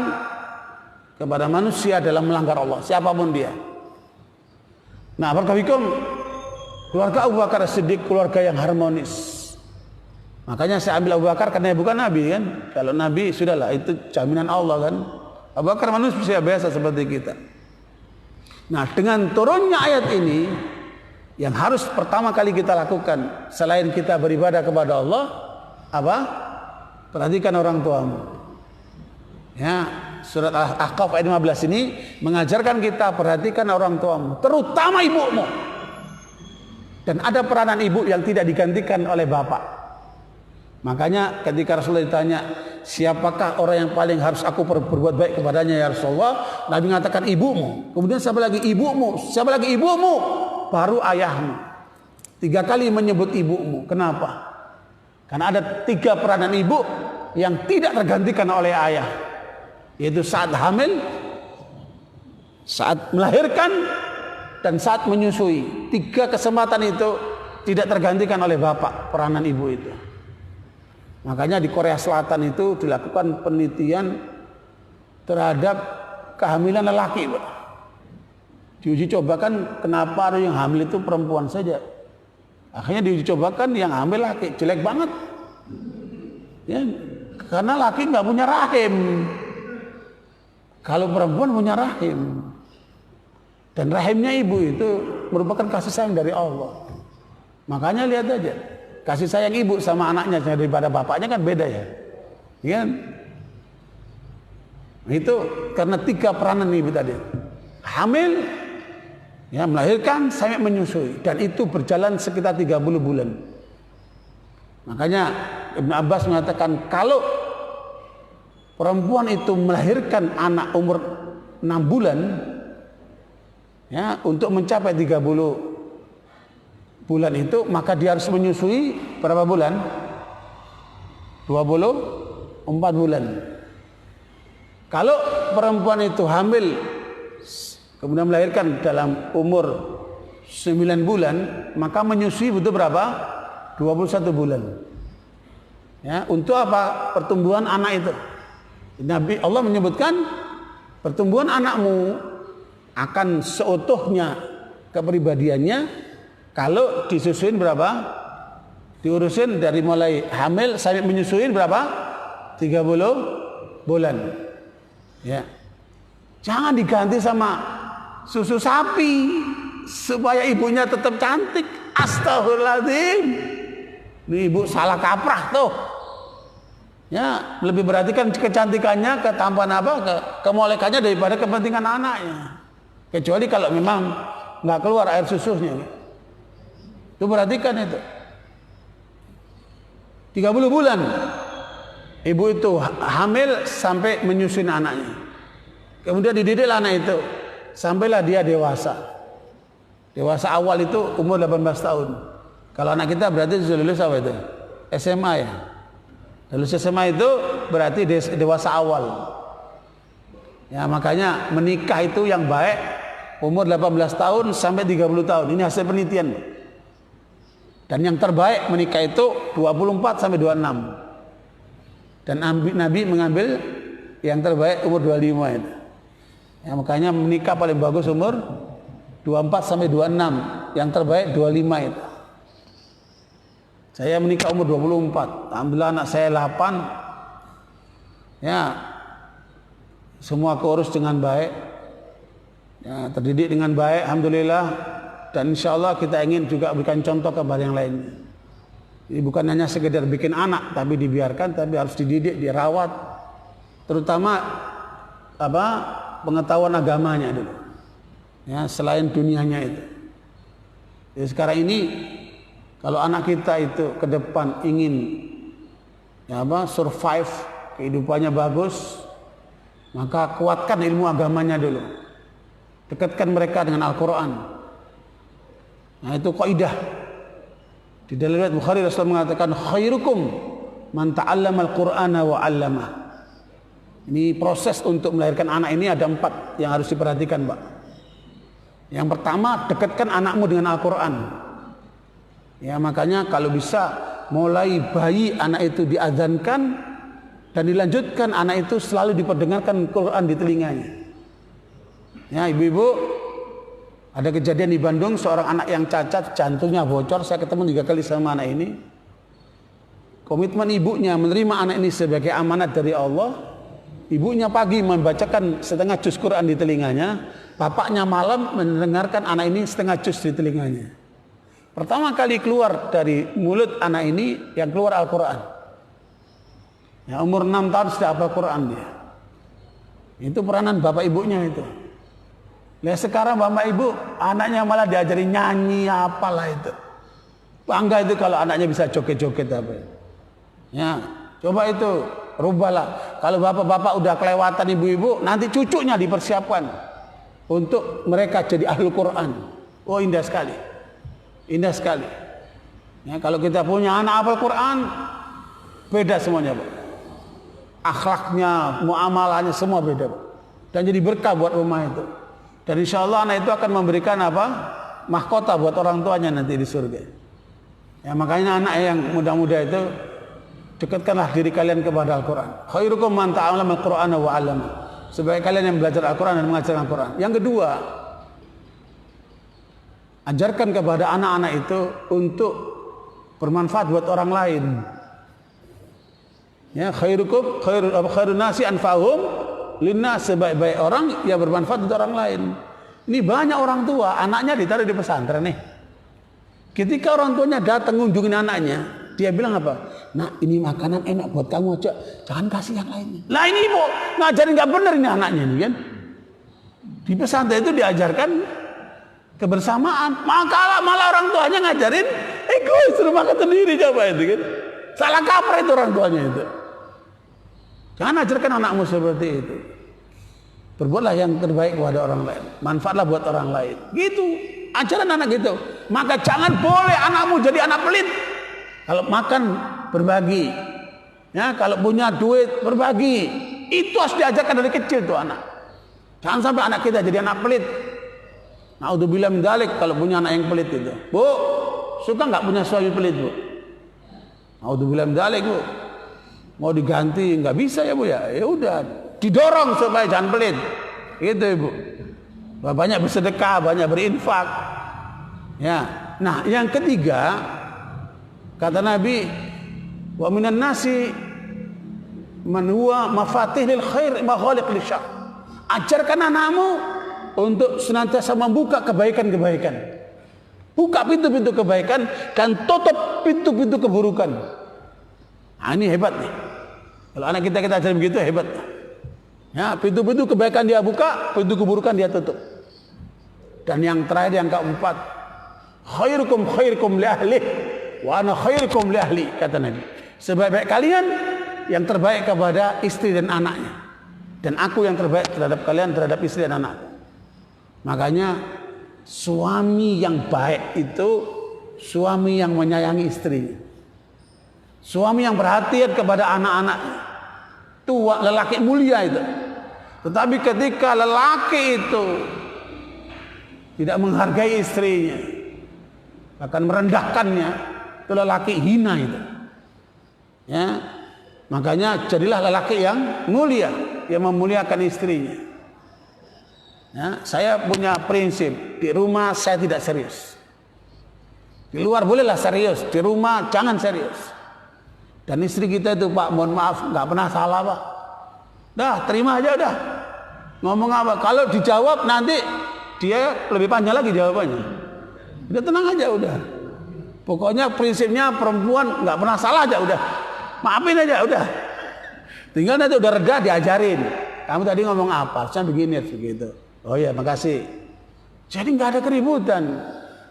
kepada manusia dalam melanggar Allah, siapapun dia. Nah, barakallahu keluarga Abu Bakar Siddiq keluarga yang harmonis. Makanya saya ambil Abu Bakar karena bukan Nabi kan. Kalau Nabi sudahlah itu jaminan Allah kan. Abu Bakar manusia biasa seperti kita. Nah, dengan turunnya ayat ini yang harus pertama kali kita lakukan selain kita beribadah kepada Allah, apa? Perhatikan orang tuamu. Ya, surat Al-Ahqaf ayat 15 ini mengajarkan kita perhatikan orang tuamu, terutama ibumu. Dan ada peranan ibu yang tidak digantikan oleh bapak. Makanya ketika Rasulullah ditanya, siapakah orang yang paling harus aku berbuat baik kepadanya ya Rasulullah? Nabi mengatakan ibumu. Kemudian siapa lagi ibumu? Siapa lagi ibumu? Baru ayahmu. 3 kali menyebut ibumu. Kenapa? Karena ada 3 peranan ibu yang tidak tergantikan oleh ayah. Yaitu saat hamil, saat melahirkan, dan saat menyusui. 3 kesempatan itu tidak tergantikan oleh bapak, peranan ibu itu. Makanya di Korea Selatan itu dilakukan penelitian terhadap kehamilan lelaki. Diuji cobakan kenapa ada yang hamil itu perempuan saja. Akhirnya diuji cobakan yang hamil laki, jelek banget. Ya, karena laki nggak punya rahim. Kalau perempuan punya rahim. Dan rahimnya ibu itu merupakan kasih sayang dari Allah. Makanya lihat aja, kasih sayang ibu sama anaknya daripada bapaknya kan beda ya. Kan? Itu karena 3 peranan ibu tadi. Hamil, ya, melahirkan sampai menyusui, dan itu berjalan sekitar 30 bulan. Makanya Ibnu Abbas mengatakan kalau perempuan itu melahirkan anak umur 6 bulan, ya, untuk mencapai 30 bulan itu maka dia harus menyusui berapa bulan? 24 bulan. Kalau perempuan itu hamil kemudian melahirkan dalam umur 9 bulan, maka menyusui butuh berapa? 21 bulan. Ya, untuk apa? Pertumbuhan anak itu. Nabi Allah menyebutkan pertumbuhan anakmu akan seutuhnya kepribadiannya kalau disusuin berapa? Diurusin dari mulai hamil sampai menyusuin berapa? 30 bulan. Ya. Jangan diganti sama susu sapi supaya ibunya tetap cantik. Astagfirullahaladzim. Ini ibu salah kaprah tuh. Ya, lebih perhatikan kecantikannya, ketampanan apa, kemolekannya daripada kepentingan anaknya. Kecuali kalau memang nggak keluar air susunya. Itu perhatikan itu. 30 bulan ibu itu hamil sampai menyusui anaknya. Kemudian dididik anak itu sampailah dia dewasa. Dewasa awal itu umur 18 tahun. Kalau anak kita berarti sudah lulus apa itu? SMA ya. Lulus SMA itu berarti dewasa awal. Ya, makanya menikah itu yang baik umur 18 tahun sampai 30 tahun. Ini hasil penelitian. Dan yang terbaik menikah itu 24 sampai 26. Dan Nabi mengambil yang terbaik umur 25 itu. Ya, makanya menikah paling bagus umur 24 sampai 26. Yang terbaik 25 itu. Saya menikah umur 24. Alhamdulillah anak saya 8. Ya, semua keurus dengan baik. Ya, terdidik dengan baik, alhamdulillah. Dan insya Allah kita ingin juga berikan contoh kepada yang lainnya. Jadi bukan hanya sekedar bikin anak, tapi dibiarkan, tapi harus dididik, dirawat. Terutama apa, pengetahuan agamanya dulu. Ya, selain dunianya itu. Jadi sekarang ini kalau anak kita itu ke depan ingin ya apa, survive, kehidupannya bagus, maka kuatkan ilmu agamanya dulu. Dekatkan mereka dengan Al-Quran. Nah, itu kaidah. Di dalam riwayat Bukhari Rasulullah mengatakan khairukum man ta'allama al-Qur'ana wa 'allamah. Ini proses untuk melahirkan anak ini ada 4 yang harus diperhatikan, Pak. Yang pertama, dekatkan anakmu dengan Al-Quran. Ya, makanya kalau bisa mulai bayi anak itu diazankan dan dilanjutkan anak itu selalu diperdengarkan Quran di telinganya. Ya, ibu-ibu, ada kejadian di Bandung, seorang anak yang cacat, jantungnya bocor. Saya ketemu 3 kali sama anak ini. Komitmen ibunya menerima anak ini sebagai amanat dari Allah. Ibunya pagi membacakan setengah juz Quran di telinganya, bapaknya malam mendengarkan anak ini setengah juz di telinganya. Pertama kali keluar dari mulut anak ini yang keluar Al-Quran. Ya, umur 6 tahun sudah hafal Quran dia. Itu peranan bapak ibunya itu. Lihat sekarang bapak ibu, anaknya malah diajari nyanyi apalah itu. Bangga itu kalau anaknya bisa joget-joget apa. Ya, coba itu rubahlah. Kalau bapak-bapak udah kelewatan ibu-ibu, nanti cucunya dipersiapkan untuk mereka jadi ahli Quran. Oh, indah sekali. Indah sekali. Ya, kalau kita punya anak hafal Quran, beda semuanya, Pak. Akhlaknya, muamalahnya semua beda, Pak. Dan jadi berkah buat rumah itu. Dan insya Allah anak itu akan memberikan apa? Mahkota buat orang tuanya nanti di surga. Ya, makanya anak yang muda-muda itu dekatkanlah diri kalian kepada Al-Quran. Khairukum man ta'allama al-Qur'ana wa 'allama. Sebagai kalian yang belajar Al-Quran dan mengajarkan Al-Quran. Yang kedua, Ajarkan kepada anak-anak itu untuk bermanfaat buat orang lain. Ya, khairun nasi anfa'uhum linnas, sebaik-baik orang yang bermanfaat untuk orang lain. Ini banyak orang tua, anaknya ditaruh di pesantren nih. Ketika orang tuanya datang ngunjungin anaknya, dia bilang apa? Nah, ini makanan enak buat kamu aja, jangan kasih yang lainnya. Lah ini ibu ngajarin nggak benar ini anaknya nih kan? Di pesantren itu diajarkan kebersamaan, maka malah orang tuanya ngajarin egois, suruh makan sendiri, coba itu kan? Salah kaprah itu orang tuanya itu. Jangan ajarkan anakmu seperti itu. Berbuatlah yang terbaik kepada orang lain, manfaatlah buat orang lain. Gitu, ajaran anak gitu. Maka jangan boleh anakmu jadi anak pelit. Kalau makan berbagi, ya kalau punya duit berbagi. Itu harus diajarkan dari kecil tuh anak. Jangan sampai anak kita jadi anak pelit. Naudzubillah min dzalik, kalau punya anak yang pelit itu. Bu, suka nggak punya suami pelit, Bu? Naudzubillah min dzalik, Bu. Mau diganti nggak bisa ya, Bu ya. Ya udah, didorong supaya jangan pelit. Gitu, Ibu. Banyak bersedekah, banyak berinfak. Ya. Nah, yang ketiga, kata Nabi, wa minan nasi man huwa mafatihil khair maghaliq lisyarr. Ajarkan anakmu untuk senantiasa membuka kebaikan-kebaikan. Buka pintu-pintu kebaikan dan tutup pintu-pintu keburukan. Nah, ini hebat nih. Kalau anak kita ajar begitu hebat. Ya, pintu-pintu kebaikan dia buka, pintu keburukan dia tutup. Dan yang terakhir, yang keempat, khairukum li ahli wa ana khairukum li ahli, kata Nabi. Sebaik-baik kalian yang terbaik kepada istri dan anaknya, dan aku yang terbaik terhadap kalian terhadap istri dan anak. Makanya suami yang baik itu suami yang menyayangi istrinya, suami yang perhatian kepada anak-anaknya. Tua lelaki mulia itu. Tetapi ketika lelaki itu tidak menghargai istrinya, bahkan merendahkannya, itu lelaki hina itu. Ya, makanya jadilah lelaki yang mulia, yang memuliakan istrinya. Ya, saya punya prinsip, di rumah saya tidak serius. Di luar bolehlah serius, di rumah jangan serius. Dan istri kita itu, Pak, mohon maaf, nggak pernah salah, Pak. Dah, terima aja udah. Ngomong apa? Kalau dijawab nanti dia lebih panjang lagi jawabannya. Udah tenang aja udah. Pokoknya prinsipnya perempuan nggak pernah salah aja udah. Maafin aja udah. Tinggal nanti udah reda diajarin. Kamu tadi ngomong apa? Saya begini begitu. Oh ya, makasih. Jadi nggak ada keributan.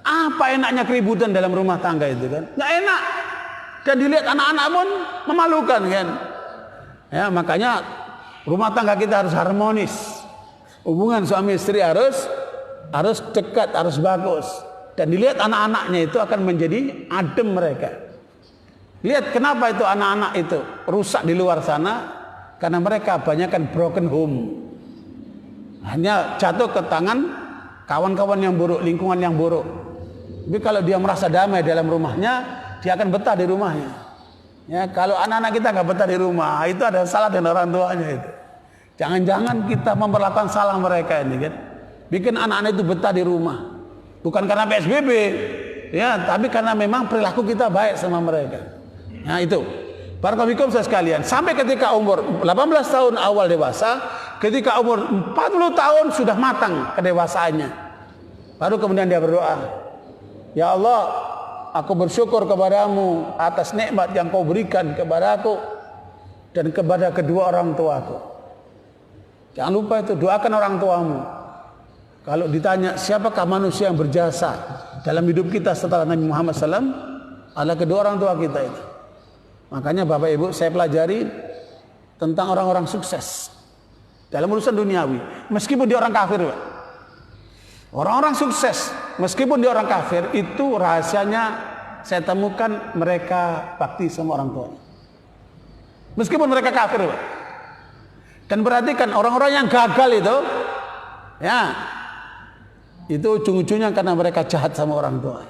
Apa enaknya keributan dalam rumah tangga itu kan? Nggak enak. Dan dilihat anak-anak pun memalukan kan. Ya, makanya rumah tangga kita harus harmonis. Hubungan suami istri harus dekat, harus bagus. Dan dilihat anak-anaknya itu akan menjadi adem mereka. Lihat kenapa itu anak-anak itu rusak di luar sana, karena mereka banyakkan broken home. Hanya jatuh ke tangan kawan-kawan yang buruk, lingkungan yang buruk. Tapi kalau dia merasa damai dalam rumahnya, dia akan betah di rumahnya. Ya, kalau anak-anak kita nggak betah di rumah, itu ada salah dengan orang tuanya itu. Jangan-jangan kita memperlakukan salah mereka ini kan. Bikin anak-anak itu betah di rumah. Bukan karena PSBB, ya, tapi karena memang perilaku kita baik sama mereka. Nah, itu. Barakallahu fikum sekalian. Sampai ketika umur 18 tahun awal dewasa, ketika umur 40 tahun sudah matang kedewasaannya. Baru kemudian dia berdoa, ya Allah, aku bersyukur kepadamu atas nikmat yang kau berikan kepadaku dan kepada kedua orang tuaku. Jangan lupa itu, doakan orang tuamu. Kalau ditanya siapakah manusia yang berjasa dalam hidup kita setelah Nabi Muhammad SAW, adalah kedua orang tua kita itu. Makanya Bapak Ibu, saya pelajari tentang orang-orang sukses dalam urusan duniawi, meskipun dia orang kafir, Pak. Orang-orang sukses, meskipun dia orang kafir, itu rahasianya saya temukan mereka bakti sama orang tua. Meskipun mereka kafir, Pak. Dan perhatikan orang-orang yang gagal itu, ya, itu ujung-ujungnya karena mereka jahat sama orang tua.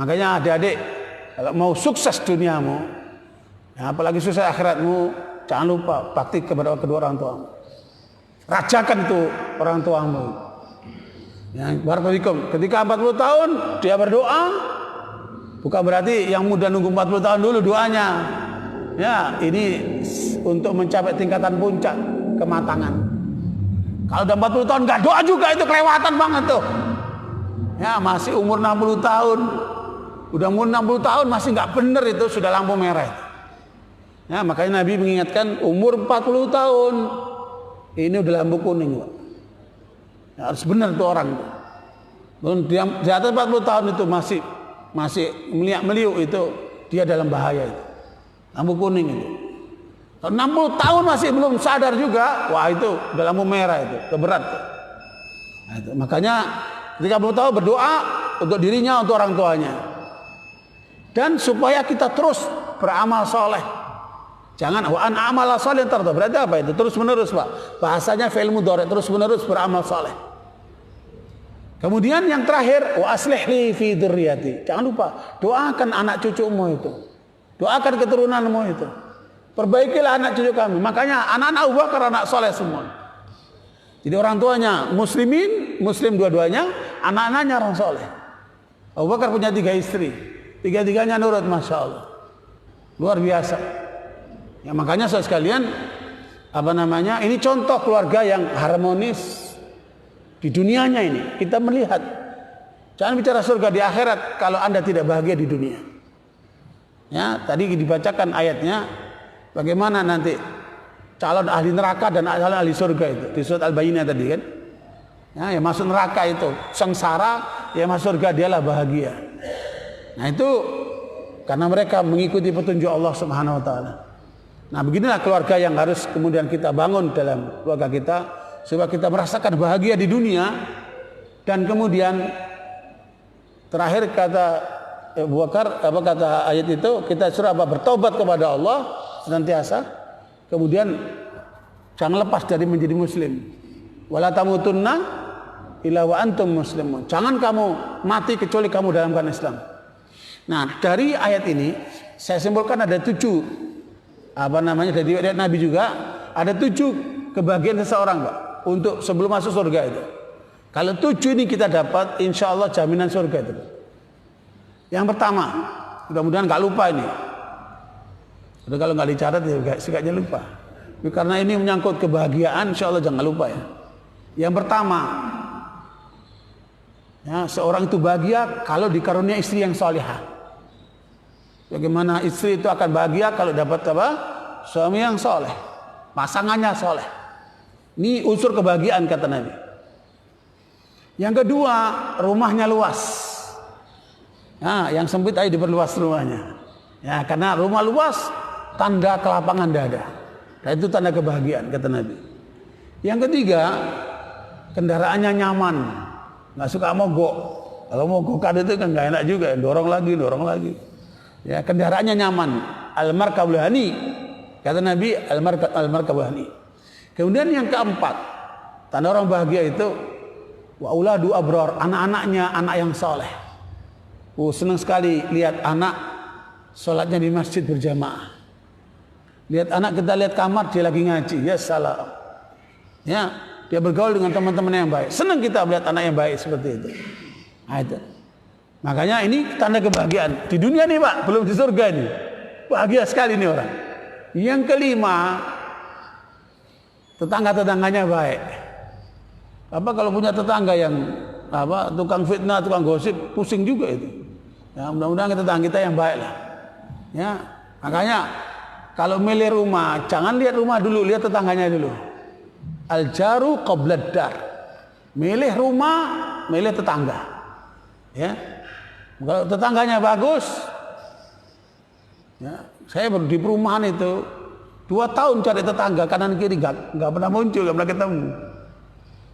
Makanya adik-adik, kalau mau sukses duniamu, ya, apalagi sukses akhiratmu, jangan lupa bakti kepada kedua orang tuamu. Rajakan itu orang tuamu. Yang barakallahu ketika 40 tahun dia berdoa, bukan berarti yang muda nunggu 40 tahun dulu doanya. Ya, ini untuk mencapai tingkatan puncak kematangan. Kalau udah 40 tahun nggak doa juga itu kelewatan banget tuh. Ya, masih umur 60 tahun. Udah umur 60 tahun masih nggak bener itu, sudah lampu merah. Ya, makanya Nabi mengingatkan umur 40 tahun. Ini udah lampu kuning, Pak. Ya, harus benar tuh orang. Di atas 40 tahun itu masih meliuk-meliuk itu dia dalam bahaya itu. Lampu kuning itu. Kalau 60 tahun masih belum sadar juga, wah itu udah lampu merah itu, keberat. Nah, itu. Makanya ketika 40 tahun berdoa untuk dirinya, untuk orang tuanya. Dan supaya kita terus beramal soleh. Jangan wa an amala soleh terus. Berarti apa itu? Terus menerus, Pak. Bahasanya fi'il mudhari, terus menerus beramal soleh. Kemudian yang terakhir, wa aslih li fi dzurriyyati. Jangan lupa, doakan anak cucumu itu. Doakan keturunanmu itu. Perbaikilah anak cucu kami. Makanya anak-anak Abu Bakar anak soleh semua. Jadi orang tuanya muslimin, muslim dua-duanya, anak-anaknya orang soleh. Abu Bakar punya 3 istri. 3-tiganya nurut, Masya Allah. Luar biasa. Ya, makanya saudara sekalian, ini contoh keluarga yang harmonis di dunianya ini. Kita melihat, jangan bicara surga di akhirat kalau Anda tidak bahagia di dunia. Ya, tadi dibacakan ayatnya bagaimana nanti calon ahli neraka dan calon ahli surga itu di surat Al-Bayyinah tadi kan. Ya, yang masuk neraka itu sengsara, yang masuk surga dialah bahagia. Nah, itu karena mereka mengikuti petunjuk Allah Subhanahu wa taala. Nah, beginilah keluarga yang harus kemudian kita bangun dalam keluarga kita supaya kita merasakan bahagia di dunia. Dan kemudian terakhir kata Abu Bakar, apa kata ayat itu, kita suruh bertobat kepada Allah senantiasa. Kemudian jangan lepas dari menjadi muslim. Wala tamutunna illa wa antum muslimun. Jangan kamu mati kecuali kamu dalam keadaan Islam. Nah, dari ayat ini saya simpulkan ada 7 dari ayat Nabi juga ada 7 kebahagiaan seseorang, Pak, untuk sebelum masuk surga itu. Kalau 7 ini kita dapat, insya Allah jaminan surga itu. Yang pertama, mudah-mudahan nggak lupa ini. Udah kalau nggak dicatat ya sikatnya lupa. Karena ini menyangkut kebahagiaan, insya Allah jangan lupa ya. Yang pertama, ya, seorang itu bahagia kalau dikarunia istri yang salihah. Bagaimana istri itu akan bahagia kalau dapat apa? Suami yang soleh, pasangannya soleh. Ini unsur kebahagiaan kata Nabi. Yang kedua, rumahnya luas. Nah, yang sempit aja diperluas rumahnya. Ya, karena rumah luas tanda kelapangan dada. Dan itu tanda kebahagiaan kata Nabi. Yang ketiga, kendaraannya nyaman, nggak suka mogok. Kalau mogokan itu kan nggak enak juga, dorong lagi. Ya, kendaraannya nyaman. Al-markabul hani. Kata Nabi, al-markabul hani. Kemudian yang keempat, tanda orang bahagia itu wa auladu abrar, anak-anaknya anak yang soleh. Senang sekali lihat anak sholatnya di masjid berjamaah. Lihat anak, kita lihat kamar dia lagi ngaji. Ya salam. Ya, dia bergaul dengan teman-teman yang baik. Senang kita melihat anak yang baik seperti itu. Nah, itu. Makanya ini tanda kebahagiaan di dunia nih, Pak, belum di surga nih. Bahagia sekali nih orang. Yang kelima, tetangga-tetangganya baik. Apa kalau punya tetangga yang tukang fitnah, tukang gosip, pusing juga itu. Ya, mudah-mudahan tetangga kita yang baik lah. Ya, makanya kalau milih rumah, jangan lihat rumah dulu, lihat tetangganya dulu. Al-jaru qablad dar. Milih rumah, milih tetangga. Ya. Kalau tetangganya bagus, ya, saya di perumahan itu 2 tahun cari tetangga kanan kiri nggak pernah muncul, nggak pernah ketemu.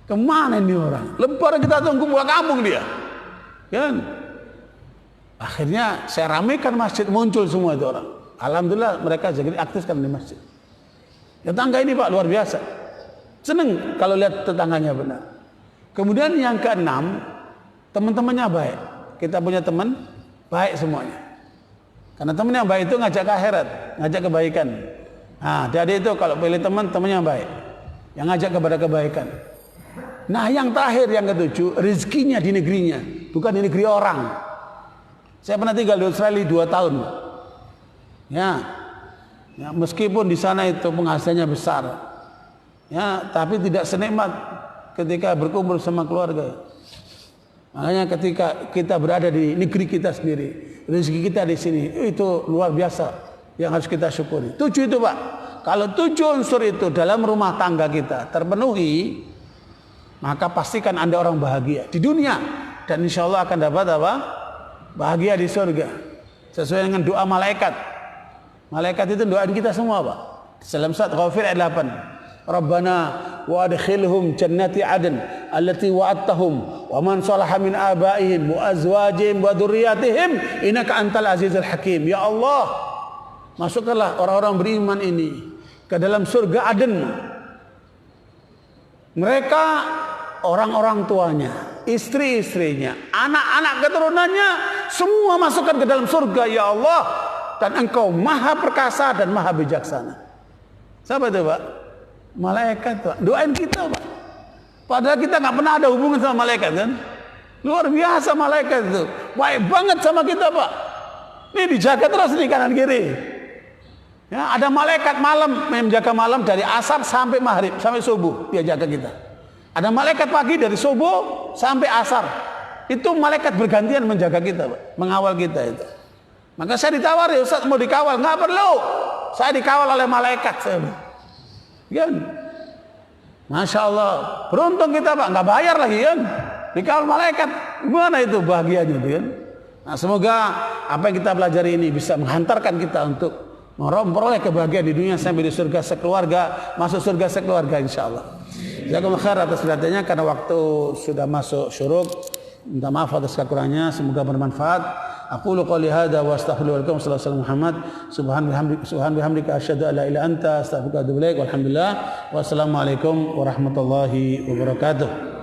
Kemana ini orang? Lebaran kita tunggu pulang kampung dia, kan? Akhirnya saya ramekan masjid, muncul semua itu orang. Alhamdulillah mereka jadi aktifkan di masjid. Tetangga ini, Pak, luar biasa. Seneng kalau lihat tetangganya benar. Kemudian yang keenam, teman-temannya baik. Kita punya teman baik semuanya. Karena teman yang baik itu ngajak ke akhirat, ngajak kebaikan. Nah, jadi itu kalau pilih teman, temannya baik, yang ngajak kepada kebaikan. Nah yang terakhir yang ketujuh, rezekinya di negerinya, bukan di negeri orang. Saya pernah tinggal di Australia 2 tahun. Ya, meskipun di sana itu penghasilannya besar, ya, tapi tidak senikmat ketika berkumpul sama keluarga. Makanya ketika kita berada di negeri kita sendiri, rezeki kita di sini itu luar biasa yang harus kita syukuri. 7 itu Pak. Kalau 7 unsur itu dalam rumah tangga kita terpenuhi, maka pastikan Anda orang bahagia di dunia dan insya Allah akan dapat apa? Bahagia di surga. Sesuai dengan doa malaikat. Malaikat itu doain kita semua Pak. Dalam surat Ghafir ayat 8. Rabbana wa adkhilhum jannati adn allati wa'adtahum wa man salaha min abaihim wa azwajihim wa dzurriyyatihim innaka antal azizul hakim. Ya Allah, masukkanlah orang-orang beriman ini ke dalam surga Aden. Mereka orang-orang tuanya, istri-istrinya, anak-anak keturunannya semua masukkan ke dalam surga ya Allah, dan Engkau maha perkasa dan maha bijaksana. Siapa itu Pak? Malaikat Pak. Doain kita Pak. Padahal kita nggak pernah ada hubungan sama malaikat kan? Luar biasa malaikat itu. Baik banget sama kita Pak. Ini dijaga terus nih kanan kiri. Ya, ada malaikat malam menjaga malam dari asar sampai maghrib sampai subuh dia jaga kita. Ada malaikat pagi dari subuh sampai asar. Itu malaikat bergantian menjaga kita, Pak, mengawal kita itu. Maka saya ditawari, Ustaz mau dikawal, nggak perlu. Saya dikawal oleh malaikat. Kan? Masya Allah, beruntung kita Pak, nggak bayar lagi kan? Dikawal malaikat, gimana itu bahagianya kan? Nah, semoga apa yang kita pelajari ini bisa menghantarkan kita untuk memperoleh kebahagiaan di dunia sampai di surga sekeluarga, masuk surga sekeluarga insya Allah. Jazakumullah khair atas perhatiannya karena waktu sudah masuk syuruk. Minta maaf atas kekurangannya, semoga bermanfaat. Aqulu qouli hadza wa astaghfirullahaladzim sallallahu alaihi Muhammad subhan bihamdika asyhadu an la ilaha illa anta astaghfiruka wa atubu ilaik. Walhamdulillah. Wassalamualaikum warahmatullahi wabarakatuh.